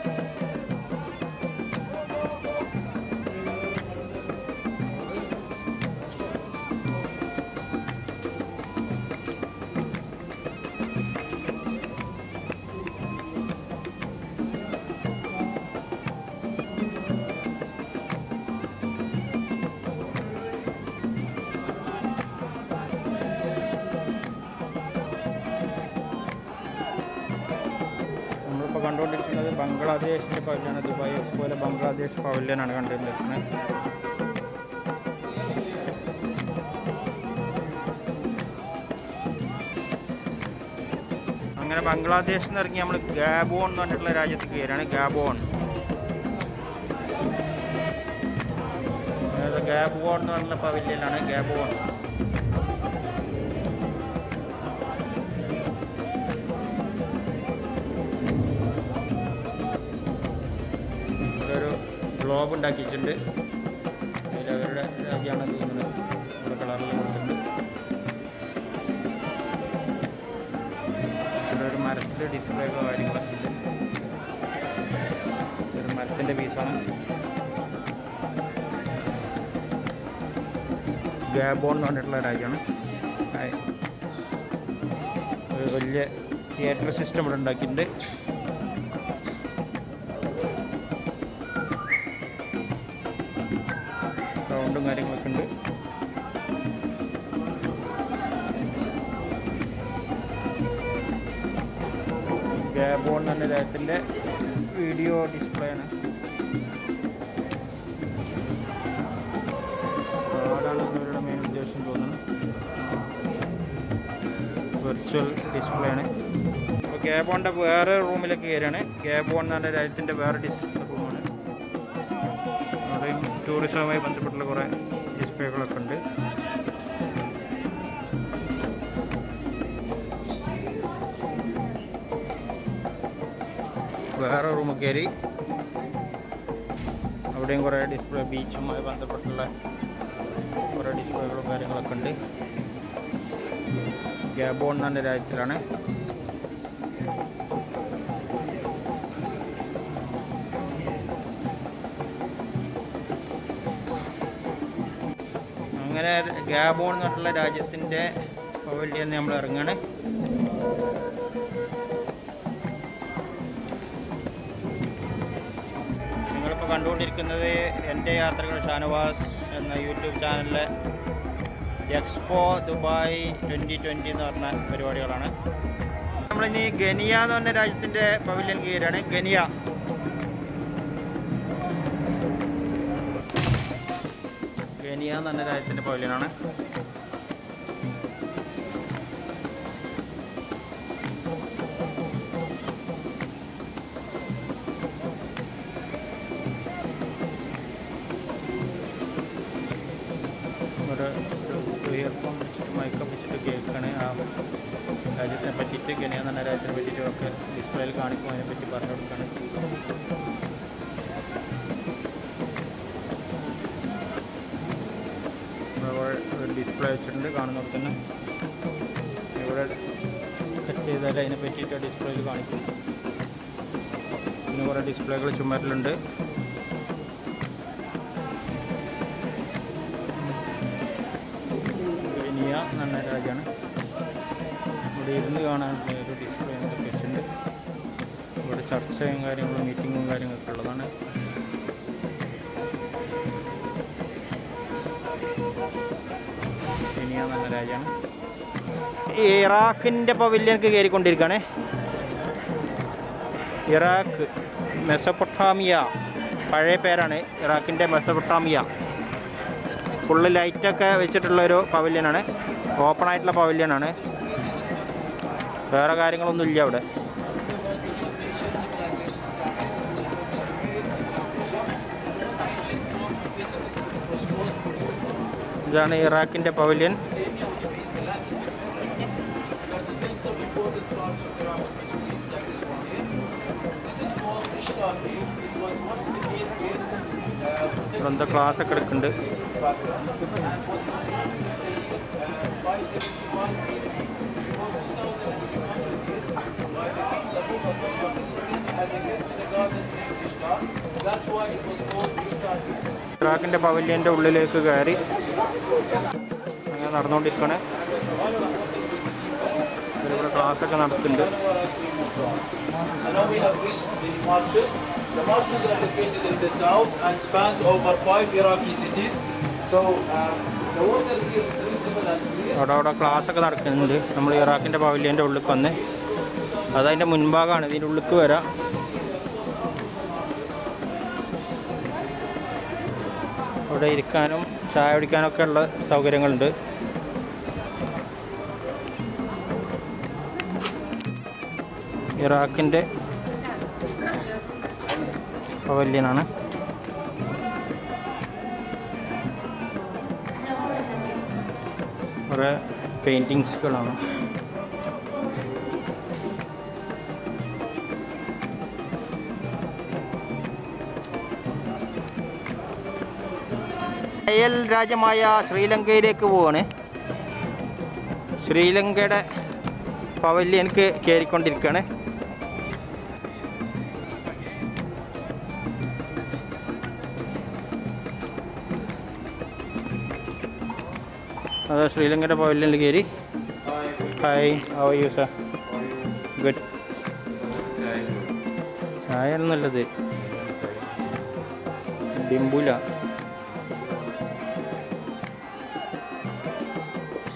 കണ്ടുകൊണ്ടിരിക്കുന്നത് ബംഗ്ലാദേശിൻ്റെ പവലിയനാണ്. ദുബായ് എക്സ്പോയിലെ ബംഗ്ലാദേശ് പവലിയനാണ് കണ്ടുകൊണ്ടിരിക്കുന്നത്. അങ്ങനെ ബംഗ്ലാദേശിൽ നിന്ന് ഇറങ്ങി നമ്മൾ ഗാബോൺ എന്ന് പറഞ്ഞിട്ടുള്ള രാജ്യത്ത് കയറിയാണ്. ഗാബോൺ ഗാബോൺ എന്ന് പറഞ്ഞ പവലിയനാണ്. ഗാബോൺ ഒരു ഗ്ലോബ് ഉണ്ടാക്കിയിട്ടുണ്ട്. അതിൽ അവരുടെ രാജ്യമാണെന്ന് തോന്നുന്നത്. ഇവിടെ കളറിൽ കൊടുത്തിട്ടുണ്ട്. ഇവിടെ ഒരു മരത്തിൻ്റെ ഡിസ്പ്ലേ കാര്യങ്ങളൊക്കെ ഉണ്ട്. ഒരു മരത്തിൻ്റെ പീസാണ്. ഗാബോൺ എന്ന് പറഞ്ഞിട്ടുള്ള രാജ്യമാണ്. ഒരു വലിയ തിയേറ്റർ സിസ്റ്റം ഇവിടെ ഉണ്ടാക്കിയിട്ടുണ്ട്. സൗണ്ടും കാര്യങ്ങളൊക്കെ ഉണ്ട്. ഗാബോൺ എന്ന രാജ്യത്തിൻ്റെ വീഡിയോ ഡിസ്പ്ലേ ആണ്. അതാണ് ഇവരുടെ മെയിൻ ഉദ്ദേശം തോന്നുന്നു. വെർച്വൽ ഡിസ്പ്ലേ ആണ്. അപ്പോൾ ഗാബോണിൻ്റെ വേറെ റൂമിലേക്ക് കയറിയാണ്. ഗാബോൺ എന്ന് പറഞ്ഞ രാജ്യത്തിൻ്റെ വേറെ റൂമാണ്. അവിടെയും ടൂറിസവുമായി ബന്ധപ്പെട്ടുള്ള കുറേ ഡിസ്പ്ലേകളൊക്കെ ഉണ്ട്. വേറെ റൂം കയറി. അവിടെയും കുറേ ഡിസ്പ്ലേ, ബീച്ചുമായി ബന്ധപ്പെട്ടുള്ള കുറേ ഡിസ്പ്ലേകളും കാര്യങ്ങളൊക്കെ ഉണ്ട്. ഗാബോൺ എന്ന് പറഞ്ഞ രാജ്യത്തിലാണ്. അങ്ങനെ ഗാബോൺ എന്ന് പറഞ്ഞിട്ടുള്ള രാജ്യത്തിൻ്റെ പവലിയൻ നമ്മൾ ഇറങ്ങുകയാണ്. നിങ്ങളിപ്പോൾ കണ്ടുകൊണ്ടിരിക്കുന്നത് എൻ്റെ യാത്രകൾ ഷാനവാസ് എന്ന യൂട്യൂബ് ചാനലിലെ എക്സ്പോ ദുബായ് 2020 എന്ന് പറഞ്ഞ പരിപാടികളാണ്. നമ്മളിനി ഗനിയ എന്ന് പറഞ്ഞ രാജ്യത്തിൻ്റെ പവലിയൻ കീഴാണ്. ഗനിയ എന്ന് പറഞ്ഞ രാജ്യത്തിൻ്റെ പവലിയനാണ്. ഒരു ഇയർഫോൺ വെച്ചിട്ട് മൈക്കൊക്കെ വെച്ചിട്ട് കേൾക്കുകയാണ്. ആ രാജ്യത്തിനെ പറ്റിയിട്ട്, ഗനിയ എന്ന് പറഞ്ഞ രാജ്യത്തിനെ പറ്റിയിട്ടൊക്കെ ഡിസ്പ്ലേയിൽ കാണിക്കും. അതിനെപ്പറ്റി പറഞ്ഞു കൊടുക്കുകയാണ്. ഒരു ഡിസ്പ്ലേ വെച്ചിട്ടുണ്ട് കാണുന്നവർക്ക് തന്നെ. ഇവിടെ സെറ്റ് ചെയ്താൽ അതിനെ പറ്റിയിട്ട് ഡിസ്പ്ലേയിൽ കാണിക്കും. പിന്നെ കുറേ ഡിസ്പ്ലേകൾ ചുമരിലുണ്ട്. ഗനിയ എന്ന രാജ്യമാണ്. ഇവിടെ ഇരുന്ന് കാണാൻ ഒരു ഡിസ്പ്ലേ വെച്ചിട്ടുണ്ട്. ഇവിടെ ചർച്ചയും കാര്യങ്ങളും മീറ്റിങ്ങും കാര്യങ്ങളൊക്കെ ഉള്ളതാണ്. ഗനിയ എന്ന രാജ്യമാണ്. ഇറാഖിൻ്റെ പവലിയനക്ക് കയറിക്കൊണ്ടിരിക്കുകയാണ്. ഇറാഖ്, മെസപ്പൊട്ടാമിയ പഴയ പേരാണ്. ഇറാഖിൻ്റെ മെസപ്പൊട്ടാമിയ. ഫുള്ള് ലൈറ്റൊക്കെ വെച്ചിട്ടുള്ളൊരു പവലിയനാണ്. ഓപ്പൺ ആയിട്ടുള്ള പവലിയനാണ്. വേറെ കാര്യങ്ങളൊന്നുമില്ല അവിടെ. ഇതാണ് ഇറാഖിൻ്റെ പവലിയൻ. എന്താ ക്ലാസ്സൊക്കെ എടുക്കുന്നുണ്ട്. ഇറാഖിൻ്റെ പവലിയൻ്റെ ഉള്ളിലേക്ക് കയറി അങ്ങനെ നടന്നുകൊണ്ടിരിക്കുകയാണ്. ഇവിടെ ക്ലാസ്സൊക്കെ നടക്കുന്നുണ്ട്. The marshes are located in the south and spans over 5 Iraqi cities. So the water here is drinkable and clear. അവിടെ ക്ലാസ്സൊക്കെ നടക്കുന്നുണ്ട്. നമ്മൾ ഇറാഖിൻ്റെ പവലിയൻ്റെ ഉള്ളിൽ വന്ന്, അതതിൻ്റെ മുൻഭാഗമാണ്. ഇതിൻ്റെ ഉള്ളിലേക്ക് വരാം. അവിടെ ഇരിക്കാനും ചായ കുടിക്കാനൊക്കെ ഉള്ള സൗകര്യങ്ങളുണ്ട്. ഇറാഖിൻ്റെ പവലിയനാണ്. കുറേ പെയിൻറ്റിങ്സുകളാണ്. അയൽ രാജ്യമായ ശ്രീലങ്കയിലേക്ക് പോവാണ്. ശ്രീലങ്കയുടെ പവലിയനിക്ക് കയറിക്കൊണ്ടിരിക്കുകയാണ്. അത് ശ്രീലങ്കയുടെ പവലിയനിൽ കയറി. Hi, how are you sir? Good. ചായ നല്ലത് ഡിംബുല.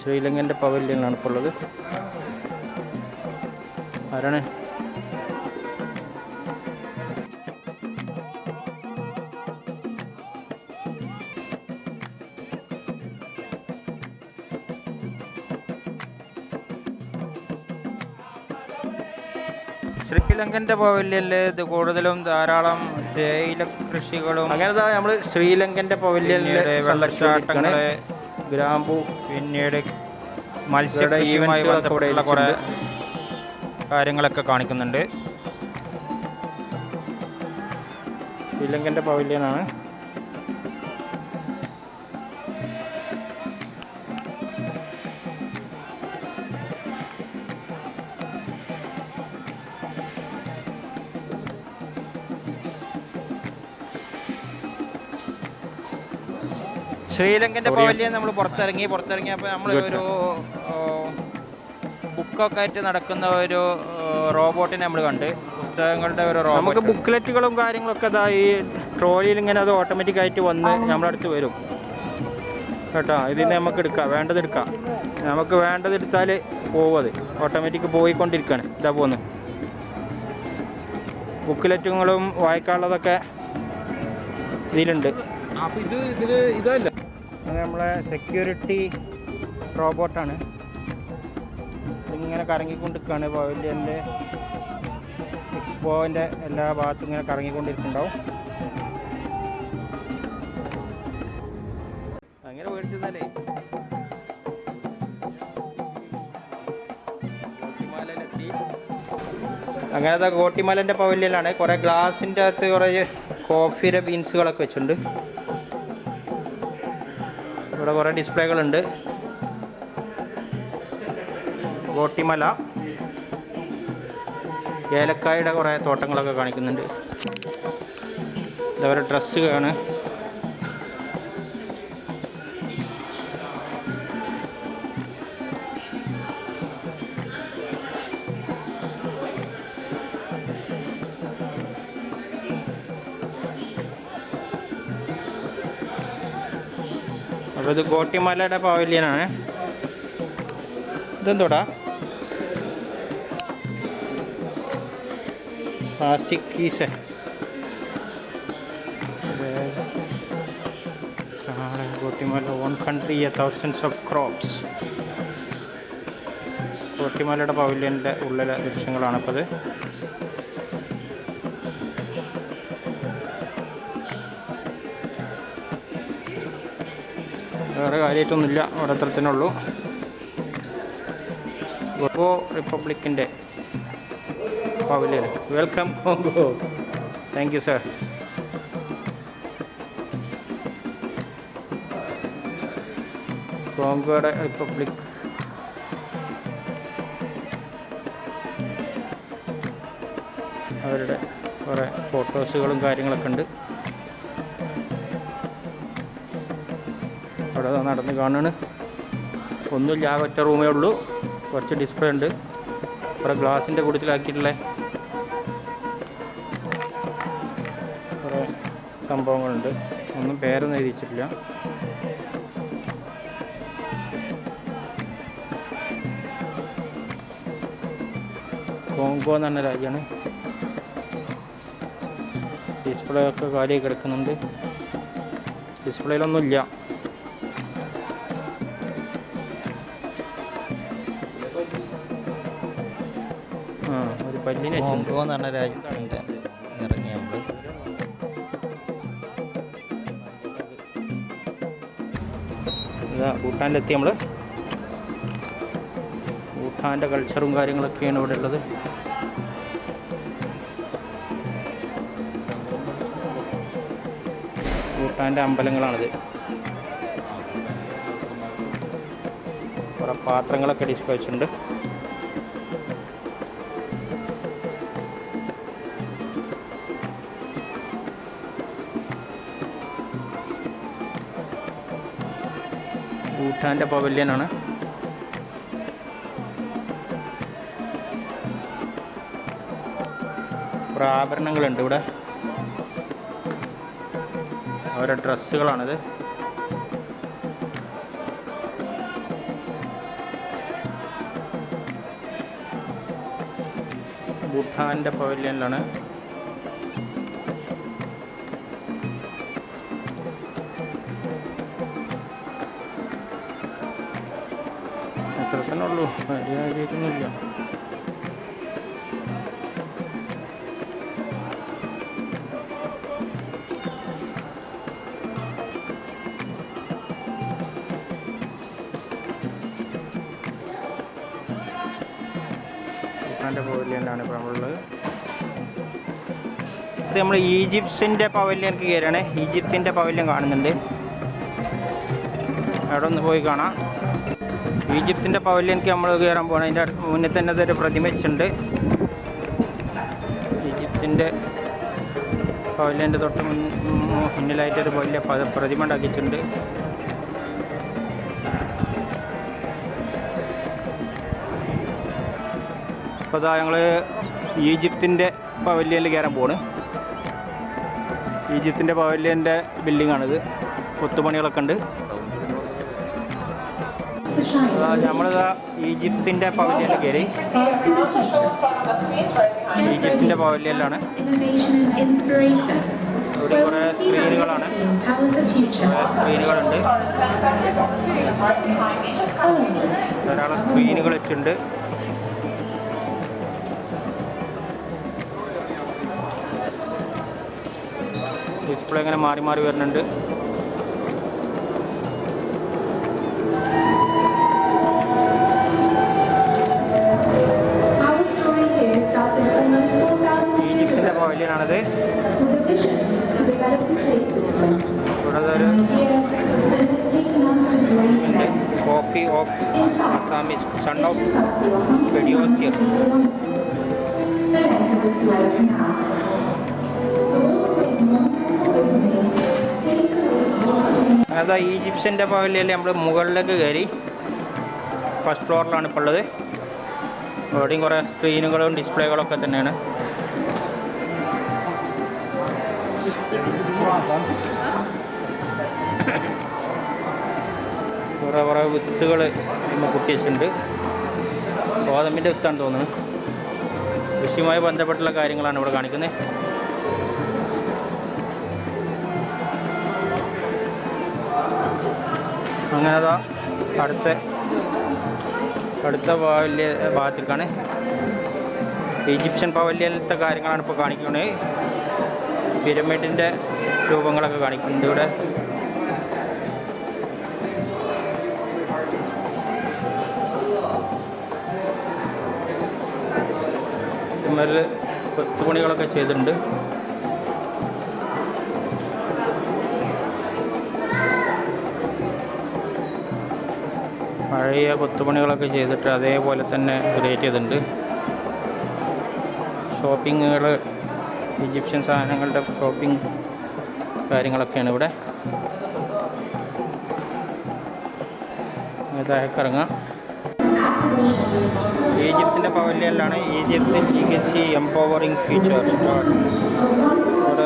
ശ്രീലങ്കൻ്റെ പവലിയനാണ് ഇപ്പോൾ ഉള്ളത്. ആരാണ്? ശ്രീലങ്കൻ്റെ പവലിയനിൽ ഇത് കൂടുതലും ധാരാളം തേയില കൃഷികളും അങ്ങനത്തെ നമ്മൾ ശ്രീലങ്കൻ്റെ പവലിയനിൽ വെള്ളച്ചാട്ടങ്ങള്, ഗ്രാമ്പു, പിന്നീട് മത്സ്യകൃഷിയുമായി ബന്ധപ്പെട്ടുള്ള കുറേ കാര്യങ്ങളൊക്കെ കാണിക്കുന്നുണ്ട്. ശ്രീലങ്കൻ്റെ പവലിയനാണ്. ശ്രീലങ്കൻ്റെ പവലിയൻ നമ്മൾ പുറത്തിറങ്ങിയപ്പോൾ നമ്മൾ ഒരു ബുക്കൊക്കെ ആയിട്ട് നടക്കുന്ന ഒരു റോബോട്ടിനെ നമ്മൾ കണ്ട്. പുസ്തകങ്ങളുടെ ഒരു റോബോട്ട്. നമുക്ക് ബുക്ക്ലെറ്റുകളും കാര്യങ്ങളൊക്കെ ഇതാ ഈ ട്രോളിയിൽ ഇങ്ങനെ അത് ഓട്ടോമാറ്റിക്കായിട്ട് വന്ന് നമ്മളടുത്ത് വരും കേട്ടോ. ഇതിന് നമുക്ക് എടുക്കാം, വേണ്ടത് എടുക്കാം. നമുക്ക് വേണ്ടത് എടുത്താൽ പോകും. അത് ഓട്ടോമാറ്റിക് പോയിക്കൊണ്ടിരിക്കുകയാണ്. ഇതാ പോകുന്നു. ബുക്ക്ലെറ്റുകളും വായിക്കാനുള്ളതൊക്കെ ഇതിലുണ്ട്. ഇതല്ല, അത് നമ്മളെ സെക്യൂരിറ്റി റോബോട്ടാണ്. ഇങ്ങനെ കറങ്ങിക്കൊണ്ടിരിക്കുകയാണ്. പവലിയൻ്റെ എക്സ്പോൻ്റെ എല്ലാ ഭാഗത്തും ഇങ്ങനെ കറങ്ങിക്കൊണ്ടിരിക്കുന്നുണ്ടാവും. അങ്ങനെ മേടിച്ചതല്ലേ ഗോട്ടിമാലയിലെത്തി. അങ്ങനത്തെ ഗോട്ടിമലൻ്റെ പവലിയനാണ്. കുറേ ഗ്ലാസിൻ്റെ അകത്ത് കുറേ കോഫിയുടെ ബീൻസുകളൊക്കെ വെച്ചിട്ടുണ്ട്. ഇവിടെ കുറേ ഡിസ്പ്ലേകളുണ്ട്. ഗോട്ടിമല ഏലക്കായുടെ കുറേ തോട്ടങ്ങളൊക്കെ കാണിക്കുന്നുണ്ട്. ഇതവരുടെ ഡ്രസ്സുകളാണ്. അപ്പോൾ ഇത് ഗോട്ടിമലയുടെ പവലിയനാണ്. ഇതെന്തോടാ? Plastic keys. Guatemala 1 country, thousands of crops. ഗോട്ടിമലയുടെ പവലിയൻ്റെ ഉള്ളിലെ ദൃശ്യങ്ങളാണിപ്പോൾ ഇത്. വേറെ കാര്യമായിട്ടൊന്നുമില്ല, അവിടെ അത്ര തന്നെ ഉള്ളൂ. കോങ്കോ റിപ്പബ്ലിക്കിൻ്റെ പവലിയൻ. Welcome Congo. Thank you sir. കോങ്കോയുടെ റിപ്പബ്ലിക്. അവരുടെ കുറേ ഫോട്ടോസുകളും കാര്യങ്ങളൊക്കെ ഉണ്ട്. അവിടെ നടന്ന് കാണുകയാണ്. ഒന്നുമില്ല, ആ ഒറ്റ റൂമേ ഉള്ളൂ. കുറച്ച് ഡിസ്പ്ലേ ഉണ്ട്. കുറേ ഗ്ലാസിൻ്റെ കൂട്ടത്തിലാക്കിയിട്ടുള്ള കുറേ സംഭവങ്ങളുണ്ട്. ഒന്നും പേരൊന്നും എഴുതിച്ചിട്ടില്ല. കോങ്കോ എന്ന് പറഞ്ഞ രാജ്യമാണ്. ഡിസ്പ്ലേ ഒക്കെ കാര്യമായി കിടക്കുന്നുണ്ട്. ഡിസ്പ്ലേയിലൊന്നുമില്ല. ഒരു പല്ലിനെ കോങ്കോ എന്ന് പറഞ്ഞ രാജ്യത്തിൻ്റെ ഇറങ്ങി നമ്മൾ. ഭൂട്ടാനിലെത്തി നമ്മൾ. ഭൂട്ടാൻ്റെ കൾച്ചറും കാര്യങ്ങളൊക്കെയാണ് ഇവിടെ ഉള്ളത്. ഭൂട്ടാൻ്റെ അമ്പലങ്ങളാണിത്. കുറേ പാത്രങ്ങളൊക്കെ ഡിസ്പ്ലേ വെച്ചിട്ടുണ്ട്. ഭൂട്ടാൻ്റെ പവലിയനാണ്. കുറേ ആഭരണങ്ങളുണ്ട് ഇവിടെ. അവരുടെ ഡ്രസ്സുകളാണിത്. ഭൂട്ടാൻ്റെ പവലിയനിലാണ്. അത്ര തന്നെ ഉള്ളൂ, വലിയ കാര്യമൊന്നുമില്ല. ഭൂട്ടാൻ്റെ പവലിയനിലാണ് ഇപ്പോൾ നമ്മളുള്ളത്. ഇത് നമ്മൾ ഈജിപ്തിൻ്റെ പവലിയനിലേക്ക് കയറുകയാണ്. ഈജിപ്തിൻ്റെ പവലിയൻ കാണുന്നുണ്ട്, അവിടെ ഒന്ന് പോയി കാണാം. ഈജിപ്തിൻ്റെ പവലിയനിലേക്ക് നമ്മൾ കയറാൻ പോകണം. അതിൻ്റെ മുന്നിൽ തന്നെ ഇതൊരു പ്രതിമ വെച്ചിട്ടുണ്ട്. ഈജിപ്തിൻ്റെ പവലിയൻ്റെ തൊട്ട് മുന്നിലായിട്ടൊരു വലിയ പ്രതിമ ഉണ്ടാക്കിയിട്ടുണ്ട്. അപ്പോൾ അതാ ഞങ്ങൾ ഈജിപ്തിൻ്റെ പവലിയനിൽ കയറാൻ പോവാണ്. ഈജിപ്തിൻ്റെ പവലിയൻ്റെ ബിൽഡിങ്ങാണിത്. കൊത്തുപണികളൊക്കെ ഉണ്ട്. നമ്മളിതാ ഈജിപ്തിൻ്റെ പവലിയനിൽ കയറി. ഈജിപ്തിൻ്റെ പവലിയനിലാണ്. ഇവിടെ കുറേ സ്ക്രീനുകളാണ്. സ്ക്രീനുകളുണ്ട്, ധാരാളം സ്ക്രീനുകൾ വെച്ചിട്ടുണ്ട്. ഡിസ്പ്ലേ ഇങ്ങനെ മാറി മാറി വരുന്നുണ്ട്. ഈജിപ്തിൻ്റെ പവലിയനാണിത്. ഇവിടെ ഒരു കോപ്പി ഓഫ് അസാമിസ് സൺ ഓഫ് പെഡിയോസിയർ. അതാ ഈജിപ്ഷ്യൻ്റെ പവലിയനിൽ നമ്മൾ മുകളിലേക്ക് കയറി. ഫസ്റ്റ് ഫ്ലോറിലാണ് ഇപ്പോൾ ഉള്ളത്. അവിടെയും കുറേ സ്ക്രീനുകളും ഡിസ്പ്ലേകളൊക്കെ തന്നെയാണ്. കുറേ വിത്തുകൾ നമ്മൾ കുത്തി വെച്ചിട്ടുണ്ട്. ഗോതമ്പിൻ്റെ വിത്താണ് തോന്നുന്നത്. കൃഷിയുമായി ബന്ധപ്പെട്ടുള്ള കാര്യങ്ങളാണ് ഇവിടെ കാണിക്കുന്നത്. അങ്ങനെ അതാ അടുത്ത പവലിയ ഭാഗത്തേക്കാണ്. ഈജിപ്ഷ്യൻ പവലിയനിലത്തെ കാര്യങ്ങളാണ് ഇപ്പോൾ കാണിക്കുന്നത്. പിരമിഡിൻ്റെ രൂപങ്ങളൊക്കെ കാണിക്കുന്നുണ്ട് ഇവിടെ. മേലിൽ കൊത്തുപണികളൊക്കെ ചെയ്തിട്ടുണ്ട്. പഴയ കൊത്തുപണികളൊക്കെ ചെയ്തിട്ട് അതേപോലെ തന്നെ ക്രിയേറ്റ് ചെയ്തിട്ടുണ്ട്. ഷോപ്പിങ്ങുകൾ, ഈജിപ്ഷ്യൻ സാധനങ്ങളുടെ ഷോപ്പിംഗ് കാര്യങ്ങളൊക്കെയാണ് ഇവിടെ. താഴേക്കിറങ്ങാം. ഈജിപ്തിൻ്റെ പവലിയനിലാണ്. ഈജിപ്തിൻ ലിഗസി എംപവറിങ് ഫ്യൂച്ചർ. ഇവിടെ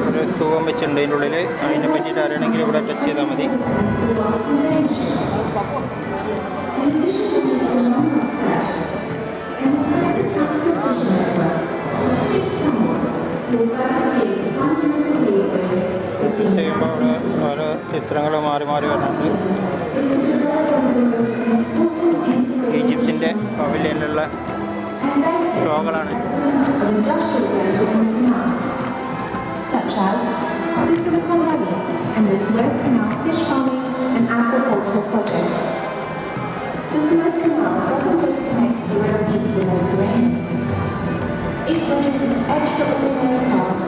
ഒരു സ്തൂപം വെച്ചിട്ടുണ്ട് ഇതിൻ്റെ ഉള്ളിൽ. അതിനെ പറ്റിയിട്ട് അറിയണമെങ്കിൽ ഇവിടെ ടച്ച് ചെയ്താൽ മതി. ചെയ്യുമ്പോൾ അവിടെ ഓരോ ചിത്രങ്ങൾ മാറി മാറി വരുന്നുണ്ട്. ഈജിപ്തിൻ്റെ പവലിയനിലുള്ള ഷോകളാണ്. Such as the Silicon Valley and the Suez Canal fish farming and aquaculture projects. The Suez Canal doesn't just connect the Red Sea to the Mediterranean. It brings its extraordinary past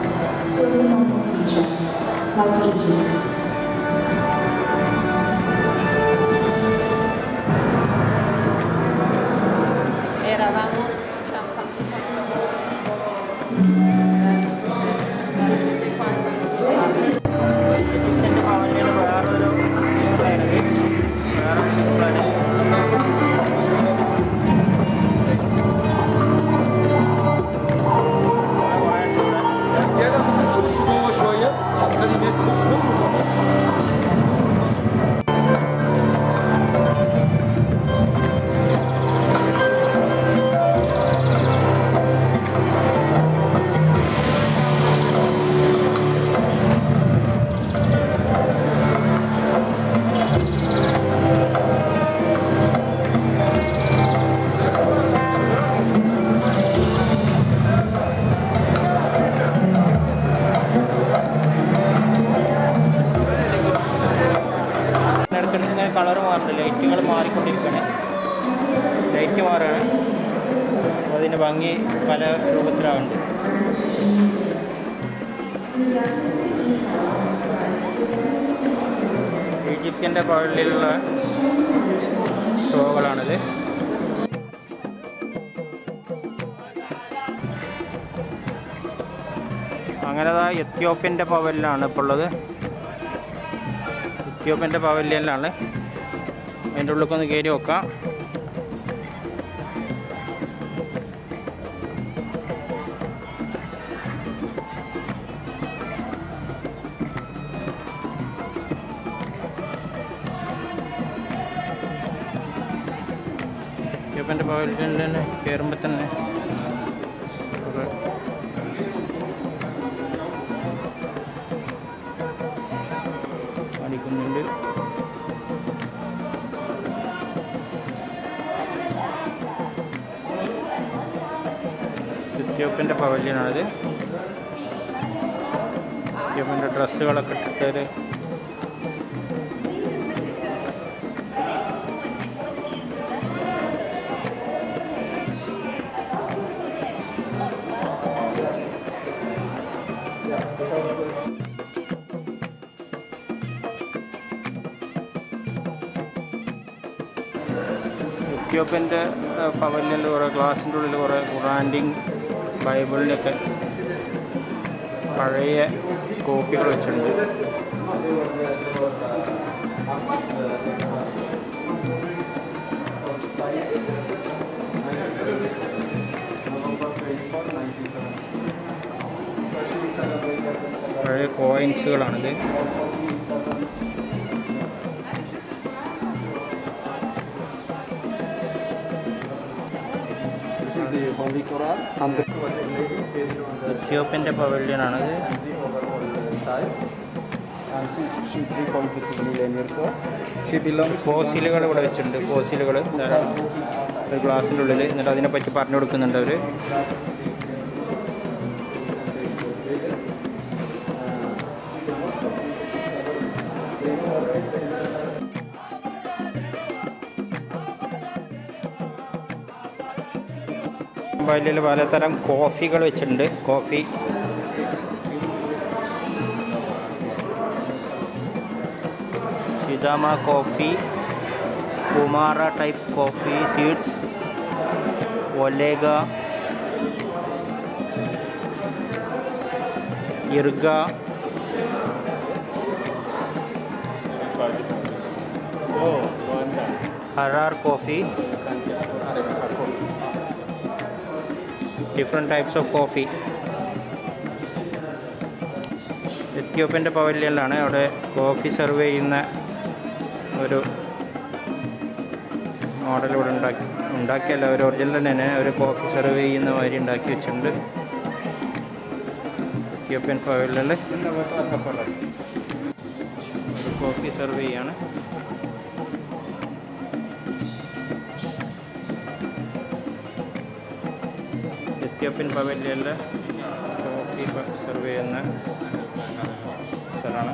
to a phenomenal future, like Egypt. Eravamo ഈജിപ്തിൻ്റെ പവലിയൻ വേറൊരു വേറൊരു ഷിപ്പാണ്. ഇടയ്ക്കിടയ്ക്ക് കളർ മാറുന്നുണ്ട്, ലൈറ്റുകൾ മാറിക്കൊണ്ടിരിക്കുകയാണ്. ലൈറ്റ് മാറുകയാണ്, അപ്പോൾ അതിൻ്റെ ഭംഗി പല രൂപത്തിലാവുന്നുണ്ട്. ഈജിപ്തിൻ്റെ പവലിലുള്ള ഷോകളാണിത്. അങ്ങനെ എത്യോപ്യൻ്റെ പവലിലാണ് ഇപ്പോൾ ഉള്ളത്. എത്യോപ്യൻ്റെ പവലിയനിലാണ്. അതിൻ്റെ ഉള്ളിലേക്കൊന്ന് കയറി നോക്കാം. എത്യോപ്യൻ്റെ പവലിയനിൽ തന്നെ കയറുമ്പോൾ തന്നെ കാണിക്കുന്നുണ്ട്. എത്യോപ്യൻ്റെ പവലിയനാണിത്. എത്യോപ്യൻ്റെ ഡ്രസ്സുകളൊക്കെ ഇട്ടിട്ട് എത്യോപ്യൻ്റെ പവലിയനിൽ കുറേ ഗ്ലാസിൻ്റെ ഉള്ളിൽ കുറേ ഖുറാൻ്റെയും ബൈബിളിൻ്റെയൊക്കെ പഴയ കോപ്പികൾ വെച്ചിട്ടുണ്ട്. പഴയ കോയിൻസുകളാണിത്. എത്യോപ്യൻ്റെ പവലിയനാണിത്. ഫോസിലുകൾ ഇവിടെ വെച്ചിട്ടുണ്ട്. ഫോസിലുകൾ ഒരു ഗ്ലാസിൻ്റെ ഉള്ളിൽ. എന്നിട്ട് അതിനെപ്പറ്റി പറഞ്ഞു കൊടുക്കുന്നുണ്ട് അവർ. പവലിയനിൽ പലതരം കോഫികൾ വെച്ചിട്ടുണ്ട്. കോഫി ഷിദാമ കോഫി, കുമാര ടൈപ്പ് കോഫി സീഡ്സ്, ഒലേഗ, ഇർഗ, Harar coffee, different types of coffee. എത്യോപ്യൻ്റെ പവലിയനിലാണ്. അവിടെ കോഫി സെർവ് ചെയ്യുന്ന ഒരു മോഡൽ ഇവിടെ ഉണ്ടാക്കിയല്ല, ഒരു ഒറിജിനൽ തന്നെ ഒരു കോഫി സെർവ് ചെയ്യുന്ന മാതിരി ഉണ്ടാക്കി വെച്ചിട്ടുണ്ട്. എത്യോപ്യൻ പവലിയനിൽ ഒരു കോഫി സെർവ് ചെയ്യാണ്. എത്യോപ്യൻ പവലിയനിൽ കോഫി സെർവ് ചെയ്യുന്ന സ്ഥലമാണ്.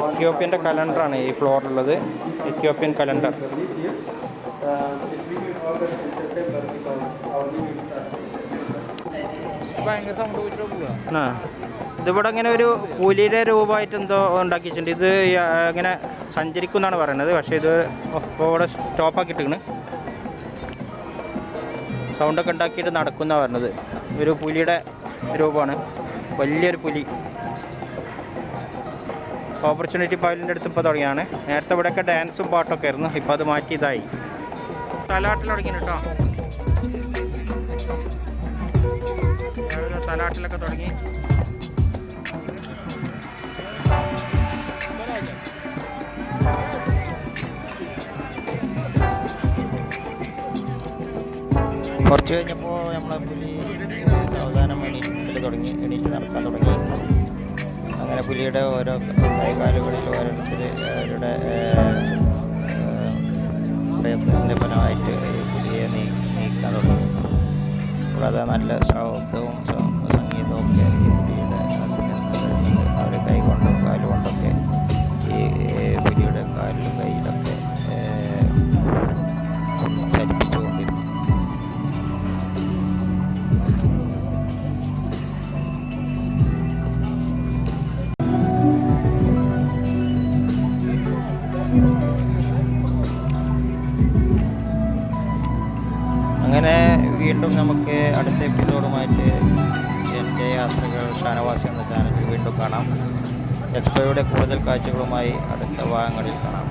എത്യോപ്യൻ്റെ കലണ്ടറാണ് ഈ ഫ്ലോറിലുള്ളത്. Ethiopian calendar. ആ ഇതിവിടെ ഇങ്ങനെ ഒരു പുലിയുടെ രൂപമായിട്ട് എന്തോ ഉണ്ടാക്കി വെച്ചിട്ടുണ്ട്. ഇത് ഇങ്ങനെ സഞ്ചരിക്കും എന്നാണ് പറയുന്നത്. പക്ഷേ ഇത് ഇപ്പോൾ ഇവിടെ സ്റ്റോപ്പാക്കിയിട്ടാണ്. സൗണ്ടൊക്കെ ഉണ്ടാക്കിയിട്ട് നടക്കുന്ന പറഞ്ഞത്. ഒരു പുലിയുടെ രൂപമാണ്, വലിയൊരു പുലി. ഓപ്പർച്യൂണിറ്റി പവലിൻ്റെ അടുത്ത് ഇപ്പോൾ തുടങ്ങിയാണ്. നേരത്തെ ഇവിടെയൊക്കെ ഡാൻസും പാട്ടൊക്കെ ആയിരുന്നു. ഇപ്പോൾ അത് മാറ്റി ഇതായി. തലാട്ടിൽ തുടങ്ങി കേട്ടോ. തലാട്ടിലൊക്കെ തുടങ്ങി. കുറച്ച് കഴിഞ്ഞപ്പോൾ നമ്മളെ പുലി സാവധാനം എണീറ്റ് നടക്കാൻ തുടങ്ങി. അങ്ങനെ പുലിയുടെ ഓരോ കൈകാലുകളിൽ ഓരോരുത്തർ അവരുടെ പ്രയത്നത്തിൻ്റെ ഫലമായിട്ട് പുലിയെ നീക്കാൻ തുടങ്ങി. കൂടാതെ നല്ല ശബ്ദവും സംഗീതവും ഒക്കെ ഈ പുലിയുടെ അവരുടെ കൈ കൊണ്ടും കാലുകൊണ്ടൊക്കെ ഈ പുലിയുടെ കാലിലും കയ്യിലൊക്കെ ചലിപ്പിച്ചുകൊണ്ടിരുന്നു. അങ്ങനെ വീണ്ടും നമുക്ക് അടുത്ത എപ്പിസോഡുമായിട്ട് എൻ്റെ യാത്രകൾ ഷാനവാസി എന്ന ചാനലിൽ വീണ്ടും കാണാം. എക്സ്പോയുടെ കൂടുതൽ കാഴ്ചകളുമായി അടുത്ത ഭാഗങ്ങളിൽ കാണാം.